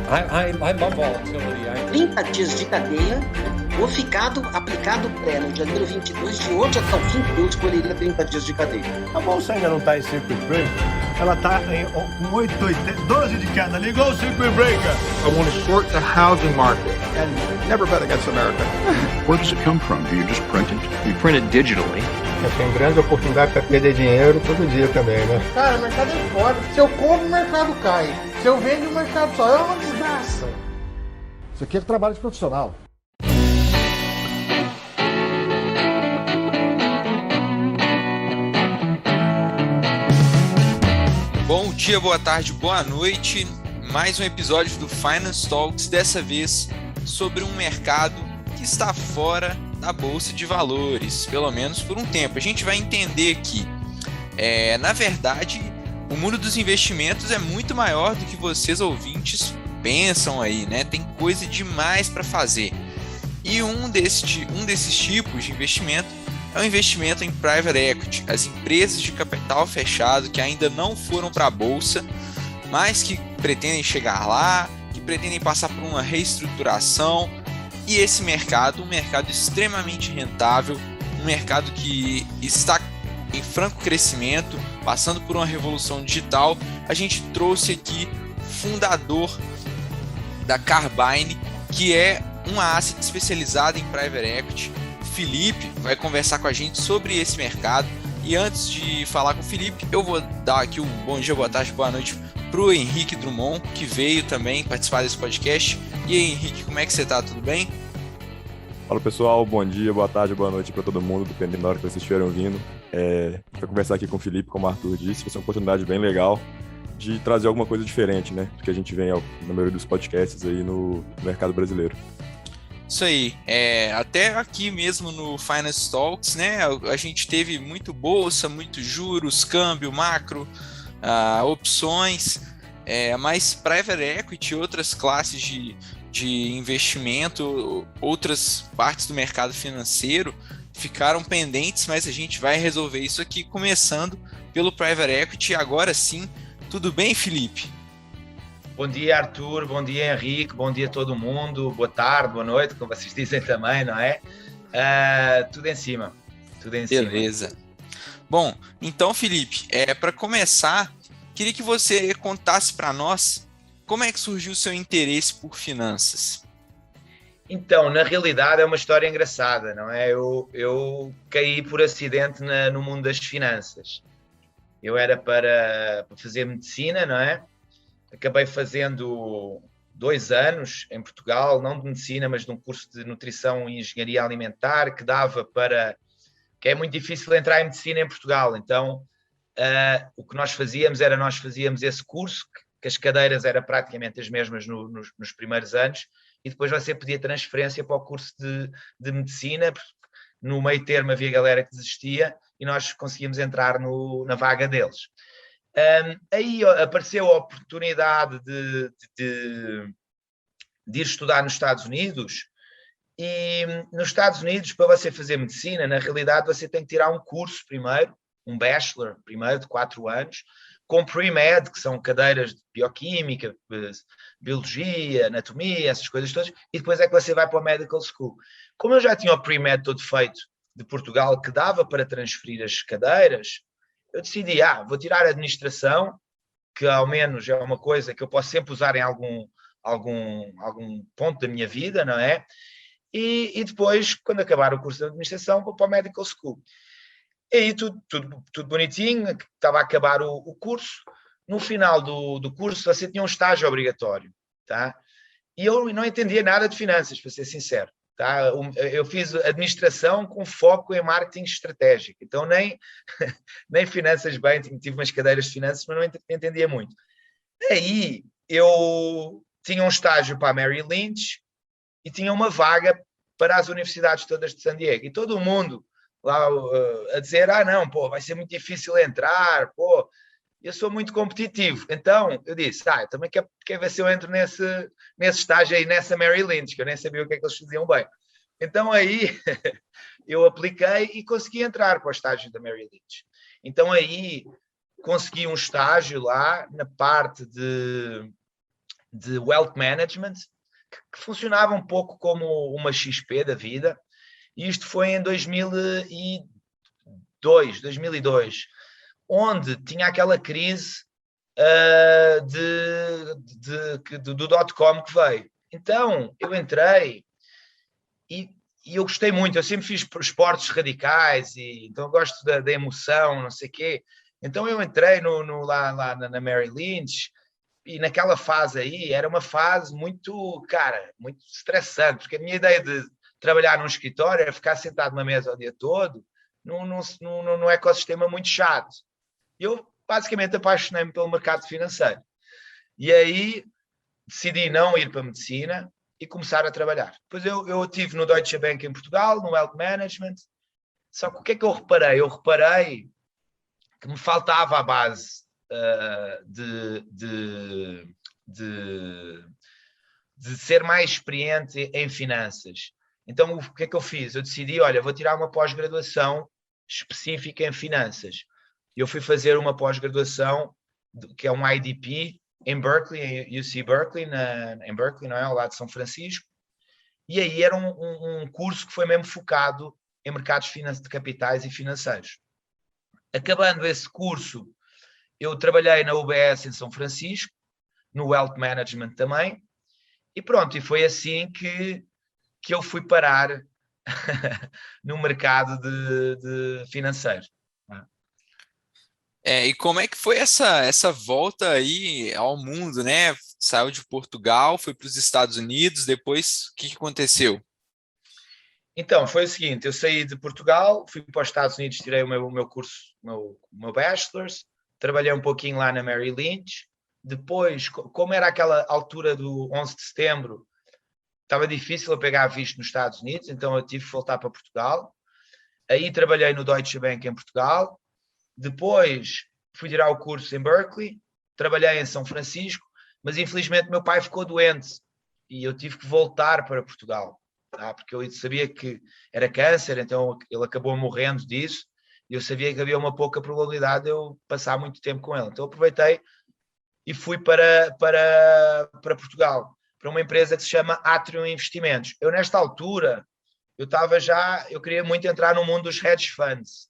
I love volatility. 30 dias de cadeia, o ficado aplicado pré no janeiro 22, de hoje até o fim, eu escolheria 30 dias de cadeia. A bolsa ainda não está em circuit break, ela está com 12 de queda ali, igual o circuit breaker. I want to short the housing market and never bet against America. Where does it come from? Do you just print it? You print it digitally. Tem grande oportunidade para perder dinheiro todo dia também, né? Cara, o mercado é foda. Se eu compro, o mercado cai. Se eu vendo, o mercado só. É uma desgraça. Isso aqui é trabalho de profissional. Bom dia, boa tarde, boa noite. Mais um episódio do Finance Talks, dessa vez sobre um mercado que está fora da Bolsa de Valores, pelo menos por um tempo. A gente vai entender que, na verdade, o mundo dos investimentos é muito maior do que vocês ouvintes pensam aí, né? Tem coisa demais para fazer. E um desses tipos de investimento é o investimento em private equity, as empresas de capital fechado que ainda não foram para a bolsa, mas que pretendem chegar lá, que pretendem passar por uma reestruturação. E esse mercado, um mercado extremamente rentável, um mercado que está em franco crescimento, passando por uma revolução digital. A gente trouxe aqui o fundador da Carbine, que é uma asset especializada em private equity. O Felipe vai conversar com a gente sobre esse mercado. E antes de falar com o Felipe, eu vou dar aqui um bom dia, boa tarde, boa noite para o Henrique Drummond, que veio também participar desse podcast. E aí, Henrique, como é que você está? Tudo bem? Fala pessoal, bom dia, boa tarde, boa noite para todo mundo, dependendo da hora que vocês estiverem ouvindo. Para conversar aqui com o Felipe, como o Arthur disse, vai ser uma oportunidade bem legal de trazer alguma coisa diferente, né? Do que a gente vem na maioria dos podcasts aí no mercado brasileiro. Isso aí, até aqui mesmo no Finance Talks, né? A gente teve muito bolsa, muito juros, câmbio, macro, opções, mas private equity e outras classes de investimento, outras partes do mercado financeiro ficaram pendentes, mas a gente vai resolver isso aqui, começando pelo private equity. Agora sim, tudo bem, Felipe? Bom dia, Arthur, bom dia, Henrique, bom dia a todo mundo, boa tarde, boa noite, como vocês dizem também, não é? Tudo em cima, Beleza. Bom, então, Felipe, para começar, queria que você contasse para nós como é que surgiu o seu interesse por finanças. Então, na realidade é uma história engraçada, não é? Eu caí por acidente no mundo das finanças. Eu era para fazer medicina, não é? Acabei fazendo 2 anos em Portugal, não de medicina, mas de um curso de nutrição e engenharia alimentar, que é muito difícil entrar em medicina em Portugal. Então, o que nós fazíamos esse curso, que as cadeiras eram praticamente as mesmas nos primeiros anos, e depois você pedia transferência para o curso de medicina, porque no meio termo havia galera que desistia, e nós conseguíamos entrar na vaga deles. Aí apareceu a oportunidade de ir estudar nos Estados Unidos, e nos Estados Unidos, para você fazer medicina, na realidade você tem que tirar um curso primeiro, um bachelor primeiro de 4 anos, com pre-med, que são cadeiras de bioquímica, biologia, anatomia, essas coisas todas, e depois é que você vai para a medical school. Como eu já tinha o pre-med todo feito de Portugal, que dava para transferir as cadeiras, eu decidi, vou tirar a administração, que ao menos é uma coisa que eu posso sempre usar em algum ponto da minha vida, não é? E depois, quando acabar o curso de administração, vou para a medical school. E aí tudo bonitinho, estava a acabar o curso. No final do curso você tinha um estágio obrigatório, tá? E eu não entendia nada de finanças, para ser sincero, tá? Eu fiz administração com foco em marketing estratégico, então nem finanças bem, tive umas cadeiras de finanças, mas não entendia muito. Aí eu tinha um estágio para a Merrill Lynch e tinha uma vaga para as universidades todas de San Diego, e todo mundo lá a dizer, não, vai ser muito difícil entrar, eu sou muito competitivo. Então, eu disse, também quer ver se eu entro nesse estágio aí, nessa Merrill Lynch, que eu nem sabia o que é que eles faziam bem. Então, aí, eu apliquei e consegui entrar para o estágio da Merrill Lynch. Então, aí, consegui um estágio lá, na parte de wealth management, que funcionava um pouco como uma XP da vida, e isto foi em 2002, onde tinha aquela crise do dot-com que veio. Então, eu entrei e eu gostei muito. Eu sempre fiz esportes radicais, então eu gosto da emoção, não sei o quê. Então, eu entrei lá na Merrill Lynch, e naquela fase aí, era uma fase muito, cara, muito estressante, porque a minha ideia de trabalhar num escritório era ficar sentado numa mesa o dia todo, num ecossistema muito chato. Eu, basicamente, apaixonei-me pelo mercado financeiro. E aí, decidi não ir para a medicina e começar a trabalhar. Depois eu estive no Deutsche Bank em Portugal, no Wealth Management. Só que o que é que eu reparei? Eu reparei que me faltava a base de ser mais experiente em finanças. Então, o que é que eu fiz? Eu decidi, olha, vou tirar uma pós-graduação específica em finanças. Eu fui fazer uma pós-graduação, que é um IDP, em Berkeley, em UC Berkeley, em Berkeley, não é? Ao lado de São Francisco. E aí era um curso que foi mesmo focado em mercados de capitais e financeiros. Acabando esse curso, eu trabalhei na UBS em São Francisco, no Wealth Management também, e pronto, e foi assim que eu fui parar no mercado de financeiro. E como é que foi essa volta aí ao mundo, né? Saiu de Portugal, foi para os Estados Unidos, depois o que aconteceu? Então, foi o seguinte, eu saí de Portugal, fui para os Estados Unidos, tirei o meu curso, o meu bachelor's, trabalhei um pouquinho lá na Merrill Lynch. Depois, como era aquela altura do 11 de setembro, estava difícil eu pegar visto nos Estados Unidos, então eu tive que voltar para Portugal. Aí trabalhei no Deutsche Bank em Portugal. Depois fui tirar o curso em Berkeley, trabalhei em São Francisco, mas infelizmente meu pai ficou doente e eu tive que voltar para Portugal, tá? Porque eu sabia que era câncer, então ele acabou morrendo disso, e eu sabia que havia uma pouca probabilidade de eu passar muito tempo com ele. Então eu aproveitei e fui para Portugal, para uma empresa que se chama Atrium Investimentos. Eu, nesta altura, eu queria muito entrar no mundo dos hedge funds,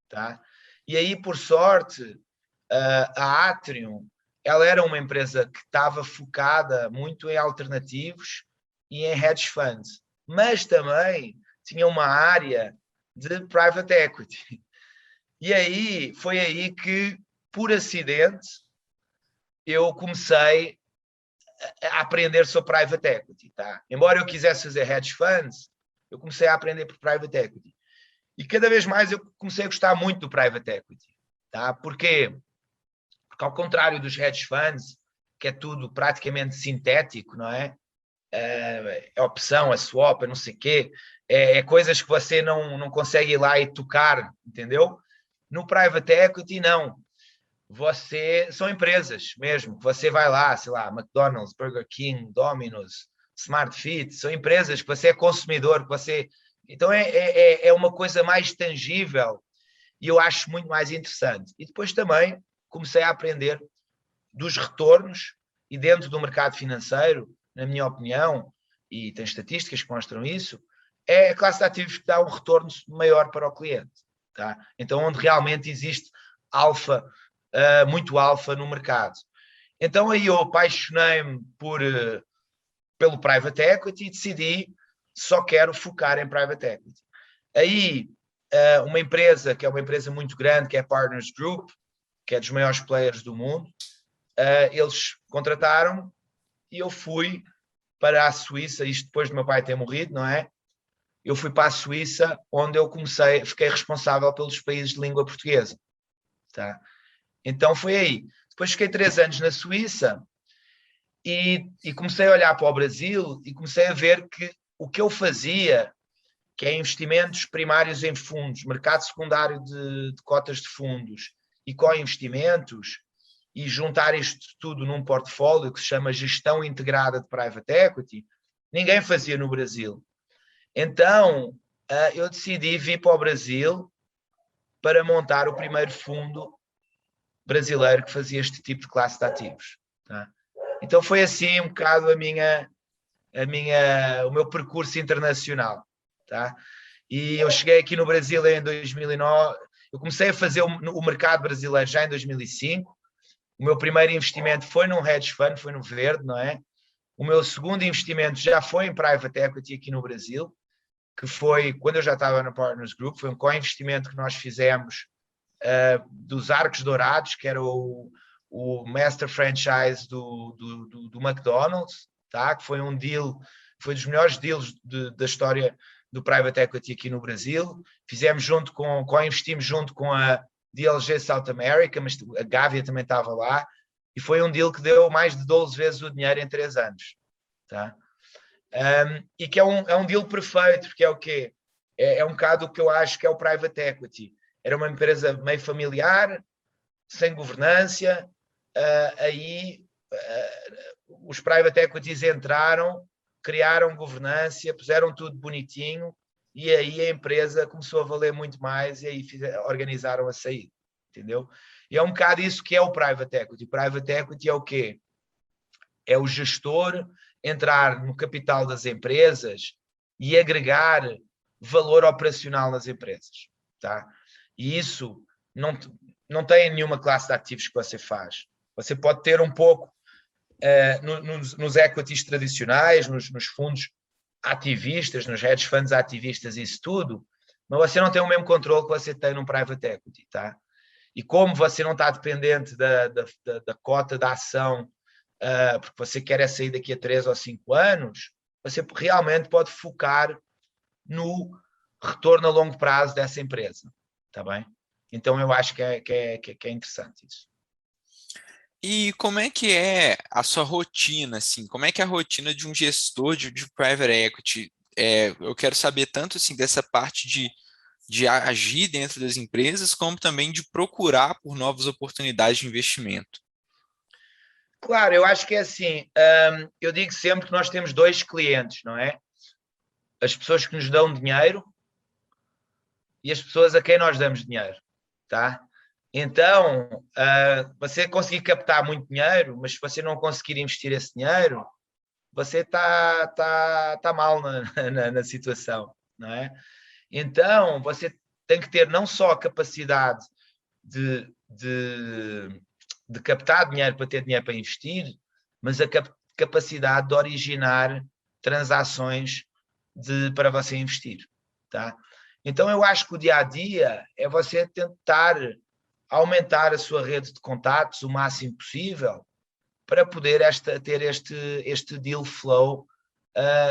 tá? E aí, por sorte, a Atrium, ela era uma empresa que estava focada muito em alternativos e em hedge funds, mas também tinha uma área de private equity. E aí, foi aí que, por acidente, eu comecei a aprender sobre private equity, tá? Embora eu quisesse fazer hedge funds, eu comecei a aprender por private equity. E cada vez mais eu comecei a gostar muito do private equity, tá? Porquê? Porque ao contrário dos hedge funds, que é tudo praticamente sintético, não é? É opção, é swap, é não sei o quê, é coisas que você não consegue ir lá e tocar, entendeu? No private equity, não. São empresas mesmo, que você vai lá, sei lá, McDonald's, Burger King, Domino's, Smart Fit, são empresas que você é consumidor, que você... Então é uma coisa mais tangível e eu acho muito mais interessante. E depois também comecei a aprender dos retornos e dentro do mercado financeiro, na minha opinião, e tem estatísticas que mostram isso, é a classe de ativos que dá um retorno maior para o cliente, tá? Então onde realmente existe alfa, muito alfa no mercado. Então aí eu apaixonei-me pelo private equity e decidi só quero focar em private equity. Aí uma empresa que é uma empresa muito grande, que é a Partners Group, que é dos maiores players do mundo, eles contrataram e eu fui para a Suíça, isto depois do meu pai ter morrido, não é? Eu fui para a Suíça, onde eu fiquei responsável pelos países de língua portuguesa, tá? Então foi aí. Depois fiquei 3 anos na Suíça e comecei a olhar para o Brasil e comecei a ver que o que eu fazia, que é investimentos primários em fundos, mercado secundário de cotas de fundos e co-investimentos, e juntar isto tudo num portfólio que se chama Gestão Integrada de Private Equity, ninguém fazia no Brasil. Então, eu decidi vir para o Brasil para montar o primeiro fundo brasileiro que fazia este tipo de classe de ativos, tá? Então foi assim um bocado o meu percurso internacional, tá? E eu cheguei aqui no Brasil em 2009, eu comecei a fazer o mercado brasileiro já em 2005, o meu primeiro investimento foi num hedge fund, foi no Verde, não é? O meu segundo investimento já foi em private equity aqui no Brasil, que foi quando eu já estava na Partners Group, foi um co-investimento que nós fizemos dos Arcos Dourados, que era o master franchise do McDonald's, tá? Que foi um deal, foi dos melhores deals da história do private equity aqui no Brasil. Fizemos co-investimos junto com a DLG South America, mas a Gávea também estava lá, e foi um deal que deu mais de 12 vezes o dinheiro em 3 anos. Tá? E que é um deal perfeito, porque é o quê? É um bocado o que eu acho que é o private equity. Era uma empresa meio familiar, sem governança, os private equities entraram, criaram governança, puseram tudo bonitinho, e aí a empresa começou a valer muito mais, e aí organizaram a saída, entendeu? E é um bocado isso que é o private equity. O private equity é o quê? É o gestor entrar no capital das empresas e agregar valor operacional nas empresas, tá? E isso não tem nenhuma classe de ativos que você faz. Você pode ter um pouco nos equities tradicionais, nos fundos ativistas, nos hedge funds ativistas, isso tudo, mas você não tem o mesmo controle que você tem num private equity, tá? E como você não está dependente da cota da ação, porque você quer sair daqui a 3 ou 5 anos, você realmente pode focar no retorno a longo prazo dessa empresa, tá bem? Então eu acho que é interessante isso. E como é que é a sua rotina, assim? Como é que é a rotina de um gestor de private equity? Eu quero saber tanto assim dessa parte de agir dentro das empresas, como também de procurar por novas oportunidades de investimento. Claro, eu acho que é assim, eu digo sempre que nós temos 2 clientes, não é? As pessoas que nos dão dinheiro e as pessoas a quem nós damos dinheiro, tá? Então, você conseguir captar muito dinheiro, mas se você não conseguir investir esse dinheiro, você está mal na situação, não é? Então, você tem que ter não só a capacidade de captar dinheiro para ter dinheiro para investir, mas a capacidade de originar transações para você investir, tá? Então, eu acho que o dia-a-dia é você tentar aumentar a sua rede de contatos o máximo possível para poder ter este deal flow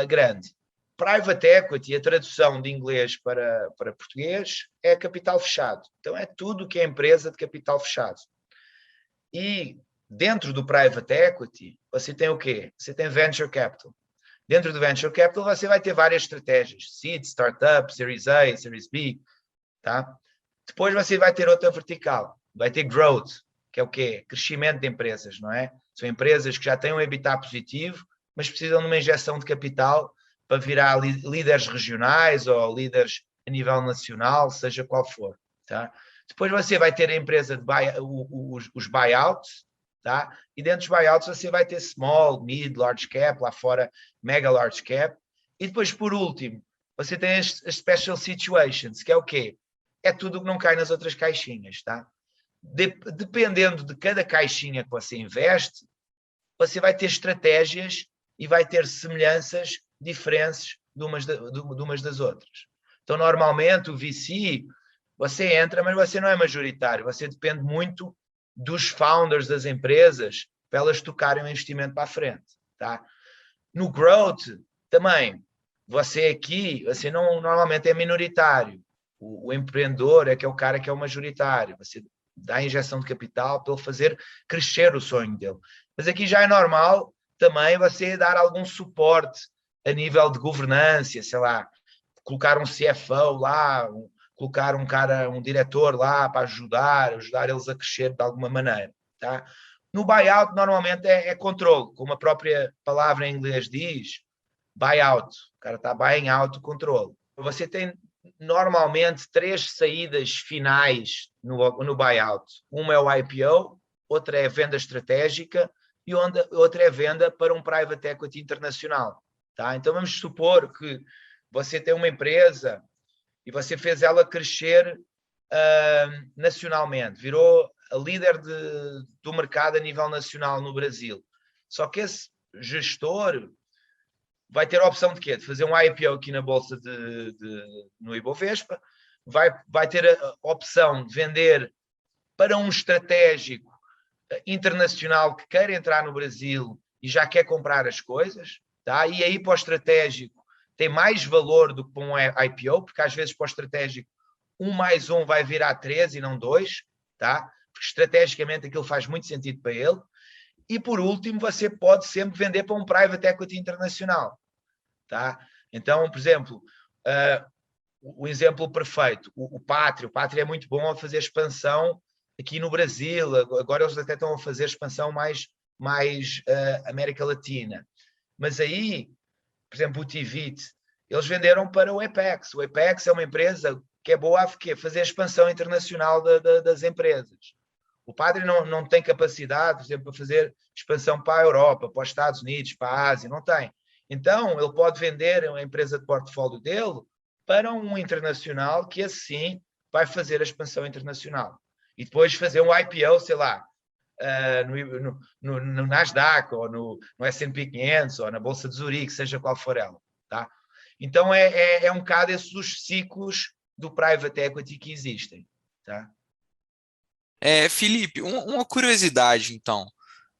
grande. Private equity, a tradução de inglês para português, é capital fechado. Então, é tudo que é empresa de capital fechado. E dentro do private equity, você tem o quê? Você tem venture capital. Dentro do venture capital, você vai ter várias estratégias. Seed, startup, Series A, Series B, tá? Depois você vai ter outra vertical. Vai ter growth, que é o quê? Crescimento de empresas, não é? São empresas que já têm um EBITDA positivo, mas precisam de uma injeção de capital para virar líderes regionais ou líderes a nível nacional, seja qual for, tá? Depois você vai ter a empresa de os buyouts, tá? E dentro dos buyouts você vai ter small, mid, large cap, lá fora mega large cap. E depois, por último, você tem as special situations, que é o quê? É tudo que não cai nas outras caixinhas, tá? Dependendo de cada caixinha que você investe, você vai ter estratégias e vai ter semelhanças diferentes de umas das outras. Então, normalmente, o VC, você entra, mas você não é majoritário. Você depende muito dos founders das empresas para elas tocarem o investimento para a frente, tá? No growth, também, você aqui, você não normalmente é minoritário. O empreendedor é que é o cara que é o majoritário. Você dá a injeção de capital para ele fazer crescer o sonho dele. Mas aqui já é normal também você dar algum suporte a nível de governança, sei lá, colocar um CFO lá, colocar um diretor lá para ajudar eles a crescer de alguma maneira, tá? No buyout, normalmente é controle, como a própria palavra em inglês diz, buyout. O cara está buying out o controle. Você tem normalmente 3 saídas finais no buyout. Uma é o IPO, outra é a venda estratégica e outra é venda para um private equity internacional. Tá? Então vamos supor que você tem uma empresa e você fez ela crescer nacionalmente, virou a líder do mercado a nível nacional no Brasil. Só que esse gestor vai ter a opção de quê? De fazer um IPO aqui na Bolsa no Ibovespa, vai ter a opção de vender para um estratégico internacional que queira entrar no Brasil e já quer comprar as coisas, tá? E aí para o estratégico tem mais valor do que para um IPO, porque às vezes para o estratégico 1 mais 1 vai virar 3 e não 2, tá? Porque estrategicamente aquilo faz muito sentido para ele. E por último, você pode sempre vender para um private equity internacional, tá? Então, por exemplo, o exemplo perfeito, o Pátria é muito bom a fazer expansão aqui no Brasil, agora eles até estão a fazer expansão mais América Latina. Mas aí, por exemplo, o Tivit, eles venderam para o Apex. O Apex é uma empresa que é boa a fazer expansão internacional das empresas. O Padre não tem capacidade, por exemplo, para fazer expansão para a Europa, para os Estados Unidos, para a Ásia, não tem. Então, ele pode vender a empresa de portfólio dele para um internacional que assim vai fazer a expansão internacional. E depois fazer um IPO, sei lá, no Nasdaq, ou no S&P 500, ou na Bolsa de Zurique, seja qual for ela. Tá? Então, é um bocado esses os ciclos do private equity que existem. Tá? Felipe, uma curiosidade, então.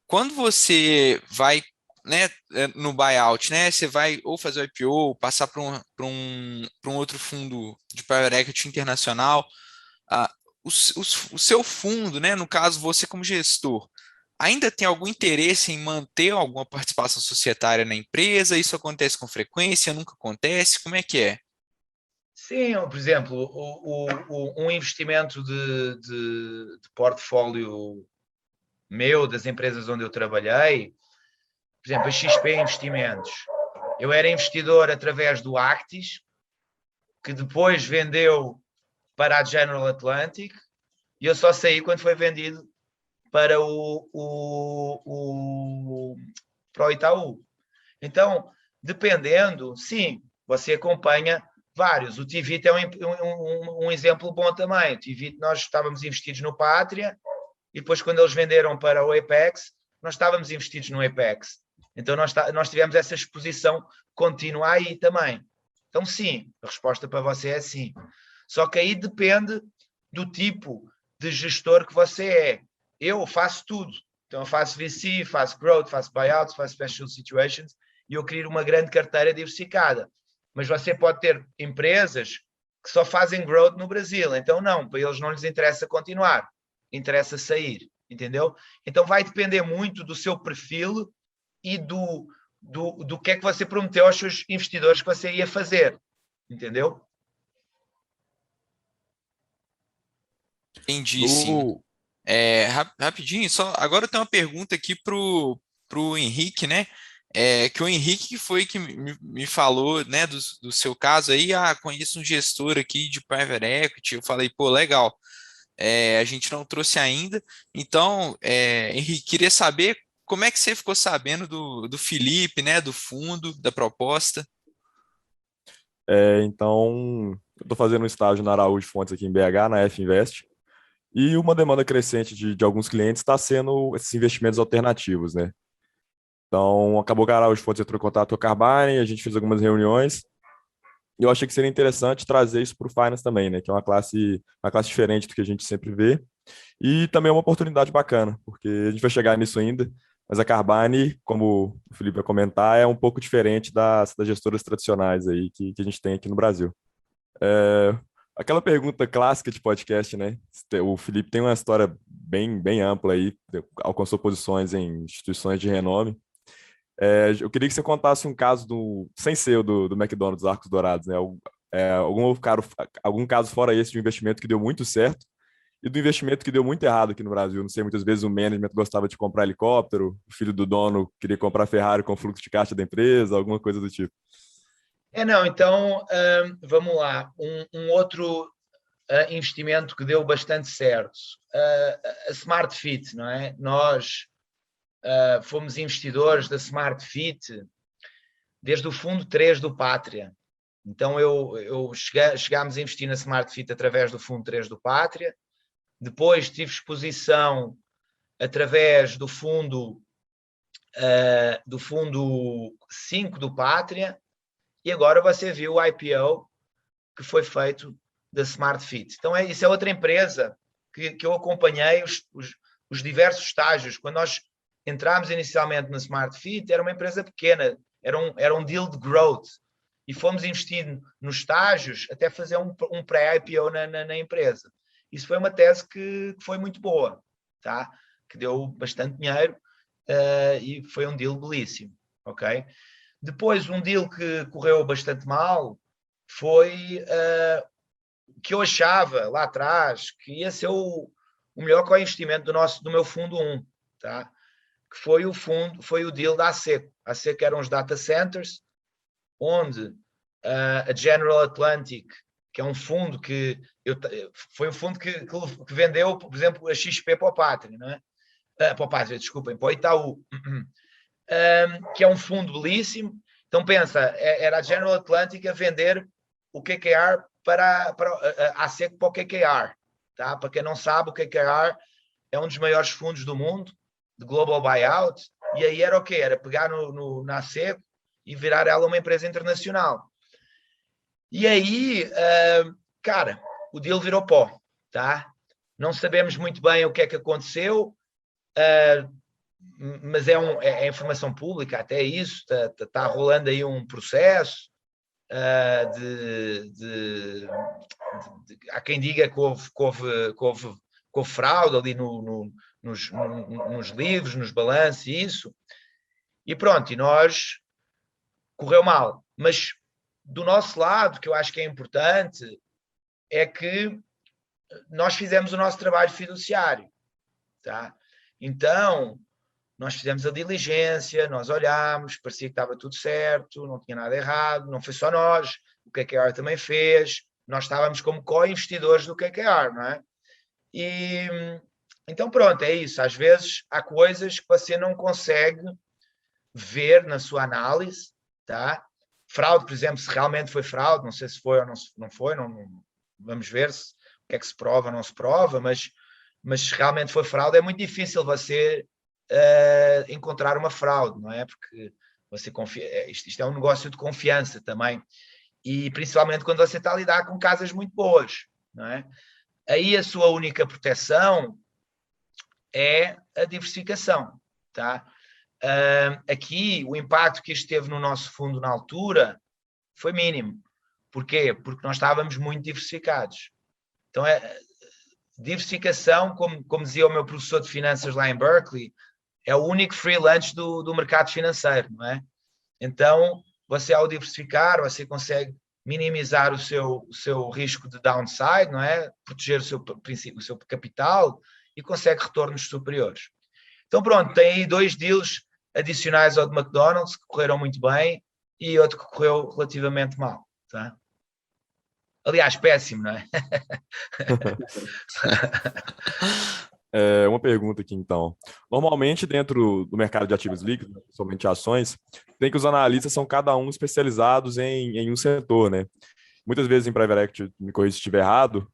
Quando você vai, né, no buyout, né, você vai ou fazer o IPO, ou passar para um outro fundo de private equity internacional, o seu fundo, né, no caso você como gestor, ainda tem algum interesse em manter alguma participação societária na empresa? Isso acontece com frequência? Nunca acontece? Como é que é? Sim, por exemplo, um investimento de portfólio meu, das empresas onde eu trabalhei, por exemplo, a XP Investimentos. Eu era investidor através do Actis, que depois vendeu para a General Atlantic, e eu só saí quando foi vendido para para o Itaú. Então, dependendo, sim, você acompanha vários. O Tivit é um exemplo bom também. O Tivit, nós estávamos investidos no Pátria, e depois quando eles venderam para o Apex, nós estávamos investidos no Apex. Então nós tivemos essa exposição contínua aí também. Então sim, a resposta para você é sim. Só que aí depende do tipo de gestor que você é. Eu faço tudo. Então eu faço VC, faço growth, faço buyouts, faço special situations, e eu crio uma grande carteira diversificada. Mas você pode ter empresas que só fazem growth no Brasil. Então não, para eles não lhes interessa continuar. Interessa sair, entendeu? Então vai depender muito do seu perfil e do que é que você prometeu aos seus investidores que você ia fazer, entendeu? Entendi, sim. Rapidinho, só agora eu tenho uma pergunta aqui pro Henrique, né? Que o Henrique foi que me falou, né, do seu caso aí, conheço um gestor aqui de private equity. Eu falei, pô, legal. A gente não trouxe ainda. Então, Henrique, queria saber como é que você ficou sabendo do Felipe, né, do fundo, da proposta. Então, eu estou fazendo um estágio na Araújo Fontes aqui em BH, na F-Invest, e uma demanda crescente de alguns clientes está sendo esses investimentos alternativos, né? Então, acabou que a Araújo Fontes entrou em contato com a Carbine, a gente fez algumas reuniões, e eu achei que seria interessante trazer isso para o Finance também, né? Que é uma classe diferente do que a gente sempre vê. E também é uma oportunidade bacana, porque a gente vai chegar nisso ainda, mas a Carbine, como o Felipe vai comentar, é um pouco diferente das gestoras tradicionais aí que a gente tem aqui no Brasil. Aquela pergunta clássica de podcast, né? O Felipe tem uma história bem ampla aí, alcançou posições em instituições de renome. Eu queria que você contasse um caso sem ser o do McDonald's Arcos Dourados, né? Algum caso fora esse de um investimento que deu muito certo e do investimento que deu muito errado aqui no Brasil. Não sei, muitas vezes o management gostava de comprar helicóptero, o filho do dono queria comprar Ferrari com fluxo de caixa da empresa, alguma coisa do tipo. Não, então, vamos lá. Um outro investimento que deu bastante certo. A Smart Fit, não é? Nós fomos investidores da Smart Fit desde o fundo 3 do Pátria. Então chegámos a investir na Smart Fit através do fundo 3 do Pátria. Depois tive exposição através do fundo 5 do Pátria, e agora você viu o IPO que foi feito da Smart Fit. Então isso é outra empresa que eu acompanhei os diversos estágios. Quando nós entramos inicialmente na Smart Fit, era uma empresa pequena, era um deal de growth, e fomos investindo nos estágios até fazer um pré-IPO na empresa. Isso foi uma tese que foi muito boa, tá? Que deu bastante dinheiro, e foi um deal belíssimo, ok? Depois, um deal que correu bastante mal foi que eu achava lá atrás que ia ser o melhor co-investimento do meu fundo 1, tá? Que foi o deal da ASECO. A ASECO eram os data centers, onde a General Atlantic, que é um fundo foi um fundo que vendeu, por exemplo, a XP para o Pátria, não é? Para o Pátria, desculpem, para o Itaú, que é um fundo belíssimo. Então pensa, era a General Atlantic a vender o KKR para a ASECO para o KKR, tá? Para quem não sabe, o KKR é um dos maiores fundos do mundo, de Global Buyout, e aí era o quê? Era pegar na ASECO e virar ela uma empresa internacional. E aí, cara, o deal virou pó, tá? Não sabemos muito bem o que é que aconteceu, mas é informação pública, até isso, está rolando aí um processo, há quem diga que houve fraude ali nos livros, nos balanços e isso, e pronto, e nós correu mal. Mas do nosso lado, que eu acho que é importante, é que nós fizemos o nosso trabalho fiduciário, tá? Então, nós fizemos a diligência, nós olhámos, parecia que estava tudo certo, não tinha nada errado, não foi só nós, o KKR também fez, nós estávamos como co-investidores do KKR, não é? E então pronto, é isso. Às vezes há coisas que você não consegue ver na sua análise, tá? Fraude, por exemplo, se realmente foi fraude, não sei se foi ou não foi, vamos ver o que é que se prova ou não se prova, mas se realmente foi fraude, é muito difícil você encontrar uma fraude, não é? Porque você confia, isto é um negócio de confiança também, e principalmente quando você está a lidar com casas muito boas, não é? Aí a sua única proteção é a diversificação, tá? Aqui o impacto que isto teve no nosso fundo na altura foi mínimo. Porquê? Porque nós estávamos muito diversificados. Então, diversificação, como dizia o meu professor de finanças lá em Berkeley, é o único free lunch do mercado financeiro, não é? Então, você ao diversificar, você consegue minimizar o seu risco de downside, não é? Proteger o seu capital e consegue retornos superiores. Então pronto, tem aí 2 deals adicionais ao de McDonald's que correram muito bem e outro que correu relativamente mal, tá? Aliás, péssimo, não é? Uma pergunta aqui, então. Normalmente, dentro do mercado de ativos líquidos, somente ações, tem que os analistas são cada um especializados em um setor, né? Muitas vezes em private equity, me corrija se estiver errado,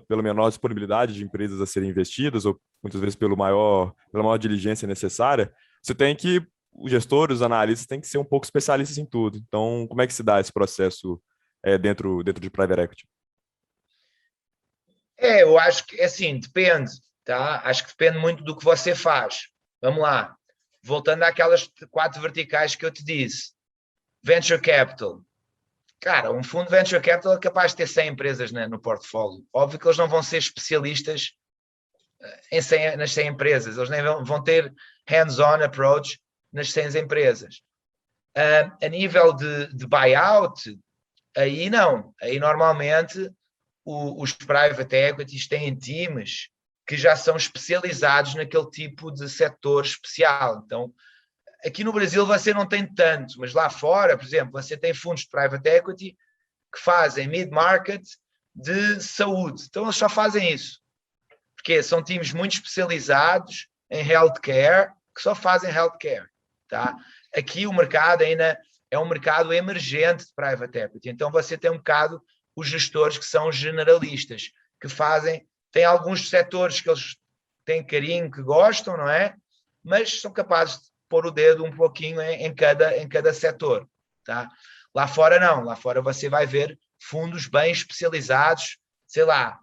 pela menor disponibilidade de empresas a serem investidas, ou muitas vezes pela maior diligência necessária, você tem que, os gestores, os analistas, têm que ser um pouco especialistas em tudo. Então, como é que se dá esse processo dentro de private equity? Eu acho que, assim, depende. Tá? Acho que depende muito do que você faz. Vamos lá. Voltando àquelas 4 verticais que eu te disse. Venture Capital. Cara, um fundo Venture Capital é capaz de ter 100 empresas no portfólio. Óbvio que eles não vão ser especialistas nas 100 empresas. Eles nem vão ter hands-on approach nas 100 empresas. A nível de buyout, aí não. Aí normalmente os private equities têm times que já são especializados naquele tipo de setor especial. Então, aqui no Brasil você não tem tanto, mas lá fora, por exemplo, você tem fundos de private equity que fazem mid-market de saúde. Então, eles só fazem isso. Porque são times muito especializados em healthcare, que só fazem healthcare, tá? Aqui o mercado ainda é um mercado emergente de private equity, então você tem um bocado os gestores que são generalistas, que tem alguns setores que eles têm carinho, que gostam, não é? Mas são capazes de pôr o dedo um pouquinho em cada setor, tá? Lá fora não, lá fora você vai ver fundos bem especializados, sei lá,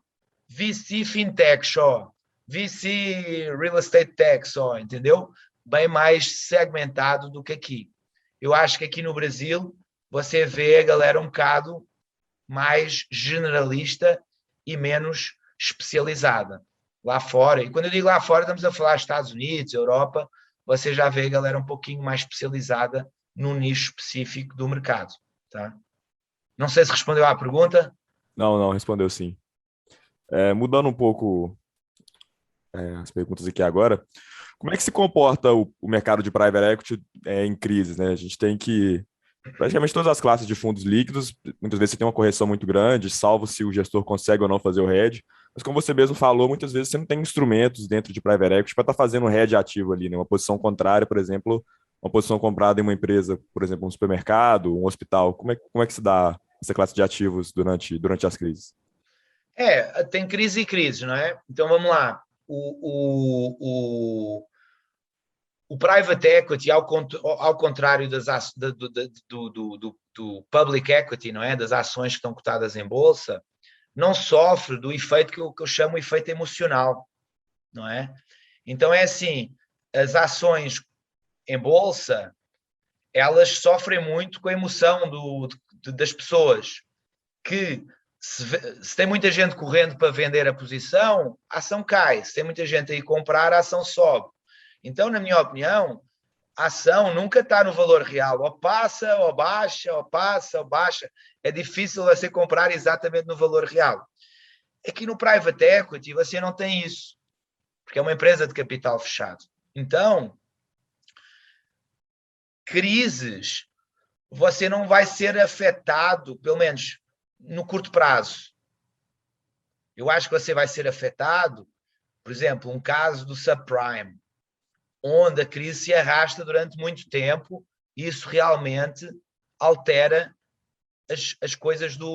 VC Fintech só, VC Real Estate Tech só, entendeu? Bem mais segmentado do que aqui. Eu acho que aqui no Brasil você vê a galera um bocado mais generalista e menos especializada. Lá fora, e quando eu digo lá fora, estamos a falar Estados Unidos, Europa, você já vê a galera um pouquinho mais especializada num nicho específico do mercado, tá? Não sei se respondeu à pergunta. Não, respondeu sim. Mudando um pouco as perguntas aqui agora, como é que se comporta o mercado de private equity em crises, né? A gente tem que, praticamente todas as classes de fundos líquidos, muitas vezes você tem uma correção muito grande, salvo se o gestor consegue ou não fazer o hedge, mas como você mesmo falou, muitas vezes você não tem instrumentos dentro de private equity para estar fazendo um hedge ativo ali, né? Uma posição contrária, por exemplo, uma posição comprada em uma empresa, por exemplo, um supermercado, um hospital. Como é que se dá essa classe de ativos durante as crises? Tem crise e crise, não é? Então vamos lá. O private equity, ao contrário do public equity, não é? Das ações que estão cotadas em bolsa, não sofre do efeito que eu chamo de efeito emocional, não é? Então é assim, as ações em bolsa, elas sofrem muito com a emoção das pessoas, que se tem muita gente correndo para vender a posição, a ação cai. Se tem muita gente aí comprar, a ação sobe. Então, na minha opinião, a ação nunca está no valor real. Ou passa, ou baixa, ou passa, ou baixa. É difícil você comprar exatamente no valor real. Aqui no private equity, você não tem isso, porque é uma empresa de capital fechado. Então, crises, você não vai ser afetado, pelo menos no curto prazo. Eu acho que você vai ser afetado, por exemplo, um caso do subprime, onde a crise se arrasta durante muito tempo e isso realmente altera as coisas da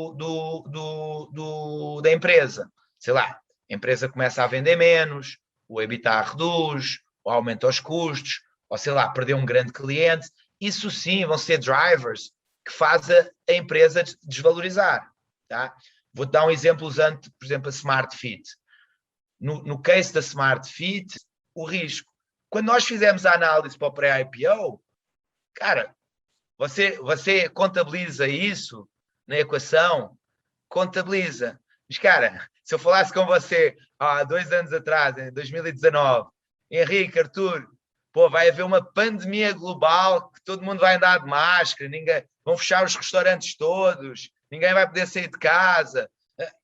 empresa. Sei lá, a empresa começa a vender menos, o EBITDA reduz, ou aumenta os custos, ou sei lá, perdeu um grande cliente. Isso sim vão ser drivers que fazem a empresa desvalorizar. Tá? Vou-te dar um exemplo usando, por exemplo, a Smart Fit. No case da Smart Fit, o risco. Quando nós fizemos a análise para o pré-IPO, cara, você contabiliza isso na equação, contabiliza. Mas, cara, se eu falasse com você há 2 anos atrás, em 2019, Henrique, Arthur, vai haver uma pandemia global, que todo mundo vai andar de máscara, vão fechar os restaurantes todos, ninguém vai poder sair de casa.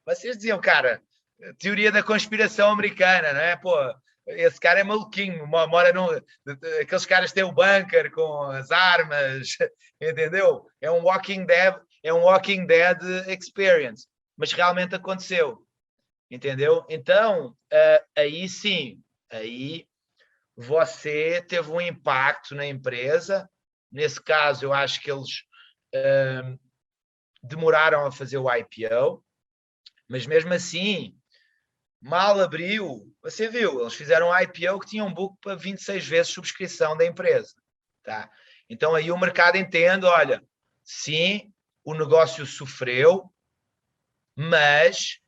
Vocês diziam, cara, teoria da conspiração americana, não é? Esse cara é maluquinho, mora aqueles caras têm o bunker com as armas, entendeu? É um Walking Dead experience, mas realmente aconteceu, entendeu? Então, aí sim, aí você teve um impacto na empresa. Nesse caso, eu acho que eles demoraram a fazer o IPO, mas mesmo assim, mal abriu, você viu, eles fizeram um IPO que tinha um book para 26 vezes subscrição da empresa. Tá? Então aí o mercado entende, olha, sim, o negócio sofreu, mas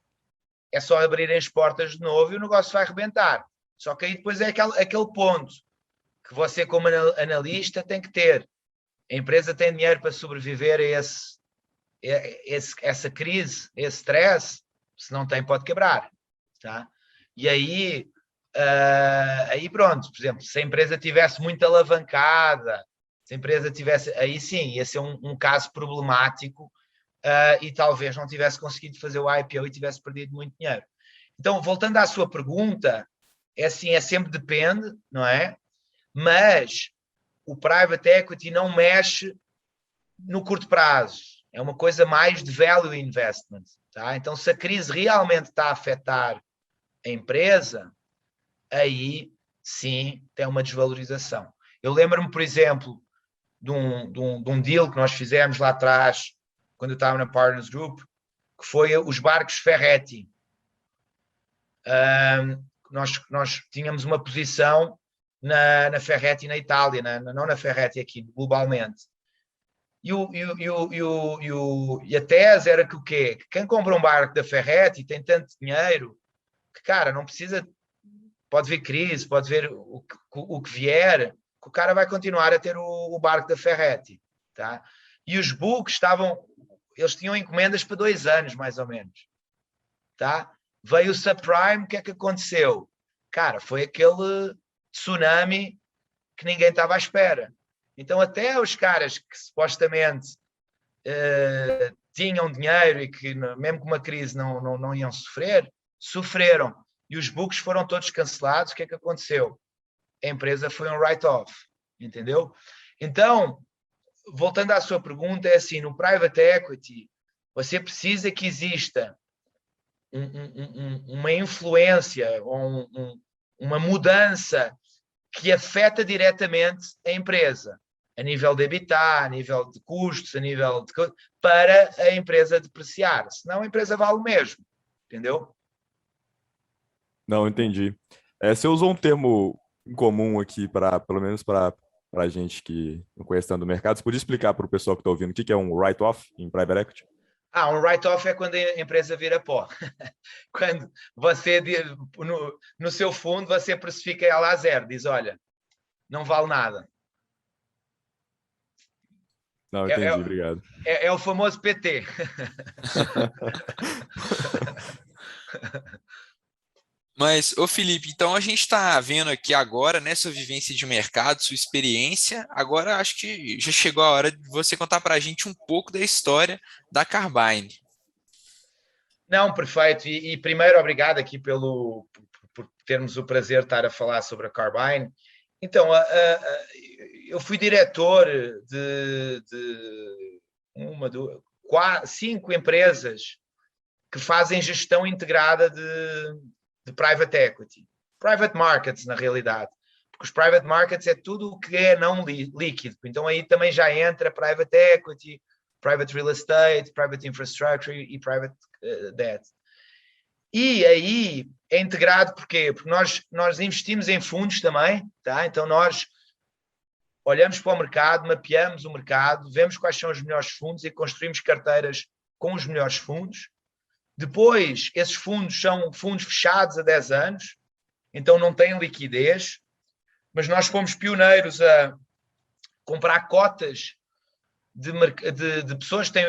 é só abrirem as portas de novo e o negócio vai arrebentar. Só que aí depois é aquele ponto que você, como analista, tem que ter. A empresa tem dinheiro para sobreviver a essa crise, esse stress, se não tem, pode quebrar. Tá? E aí pronto, por exemplo, se a empresa tivesse muito alavancada, se a empresa tivesse, aí sim, ia ser um caso problemático e talvez não tivesse conseguido fazer o IPO e tivesse perdido muito dinheiro. Então, voltando à sua pergunta, sempre depende, não é? Mas o private equity não mexe no curto prazo. É uma coisa mais de value investment. Tá? Então, se a crise realmente está a afetar a empresa, aí sim, tem uma desvalorização. Eu lembro-me, por exemplo, de um deal que nós fizemos lá atrás, quando eu estava na Partners Group, que foi os barcos Ferretti. Nós tínhamos uma posição na Ferretti na Itália, não na Ferretti aqui, globalmente. E a tese era que o quê? Que quem compra um barco da Ferretti tem tanto dinheiro que, cara, não precisa, pode vir crise, pode vir o que vier, que o cara vai continuar a ter o barco da Ferretti, tá? E os buques eles tinham encomendas para 2 anos, mais ou menos, tá? Veio o subprime, o que é que aconteceu? Cara, foi aquele tsunami que ninguém estava à espera. Então até os caras que supostamente tinham dinheiro e que mesmo com uma crise não iam sofrer, sofreram. E os buques foram todos cancelados. O que é que aconteceu? A empresa foi um write-off, entendeu? Então, voltando à sua pergunta, é assim, no private equity, você precisa que exista uma influência ou uma mudança que afeta diretamente a empresa, a nível de EBITDA, a nível de custos, para a empresa depreciar. Senão a empresa vale o mesmo, entendeu? Não, entendi. Você usou um termo incomum aqui, pelo menos para a gente que não conhece tanto do mercado. Você podia explicar para o pessoal que está ouvindo o que é um write-off em private equity? Um write-off é quando a empresa vira pó. Quando você, no seu fundo, você precifica ela a zero. Diz, olha, não vale nada. Não, entendi, obrigado. É o famoso PT. Mas, ô Felipe, então a gente está vendo aqui agora, né, sua vivência de mercado, sua experiência. Agora acho que já chegou a hora de você contar para a gente um pouco da história da Carbyne. Não, perfeito. E primeiro, obrigado aqui por termos o prazer de estar a falar sobre a Carbyne. Então, eu fui diretor de 5 empresas que fazem gestão integrada de private equity. Private markets, na realidade. Porque os private markets é tudo o que é não líquido. Então aí também já entra private equity, private real estate, private infrastructure e private debt. E aí é integrado porquê? Porque nós investimos em fundos também, tá? Então nós olhamos para o mercado, mapeamos o mercado, vemos quais são os melhores fundos e construímos carteiras com os melhores fundos. Depois, esses fundos são fundos fechados a 10 anos, então não têm liquidez, mas nós fomos pioneiros a comprar cotas de pessoas que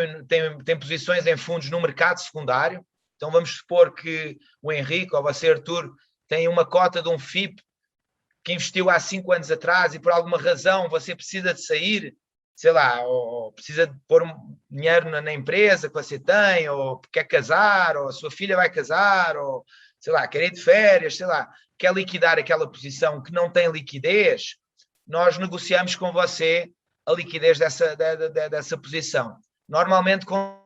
têm posições em fundos no mercado secundário. Então vamos supor que o Henrique ou você, Arthur, tem uma cota de um FIP que investiu há 5 anos atrás e por alguma razão você precisa de sair, sei lá, ou precisa de pôr dinheiro na empresa que você tem, ou quer casar, ou a sua filha vai casar, ou, sei lá, quer ir de férias, sei lá, quer liquidar aquela posição que não tem liquidez, nós negociamos com você a liquidez dessa posição. Normalmente com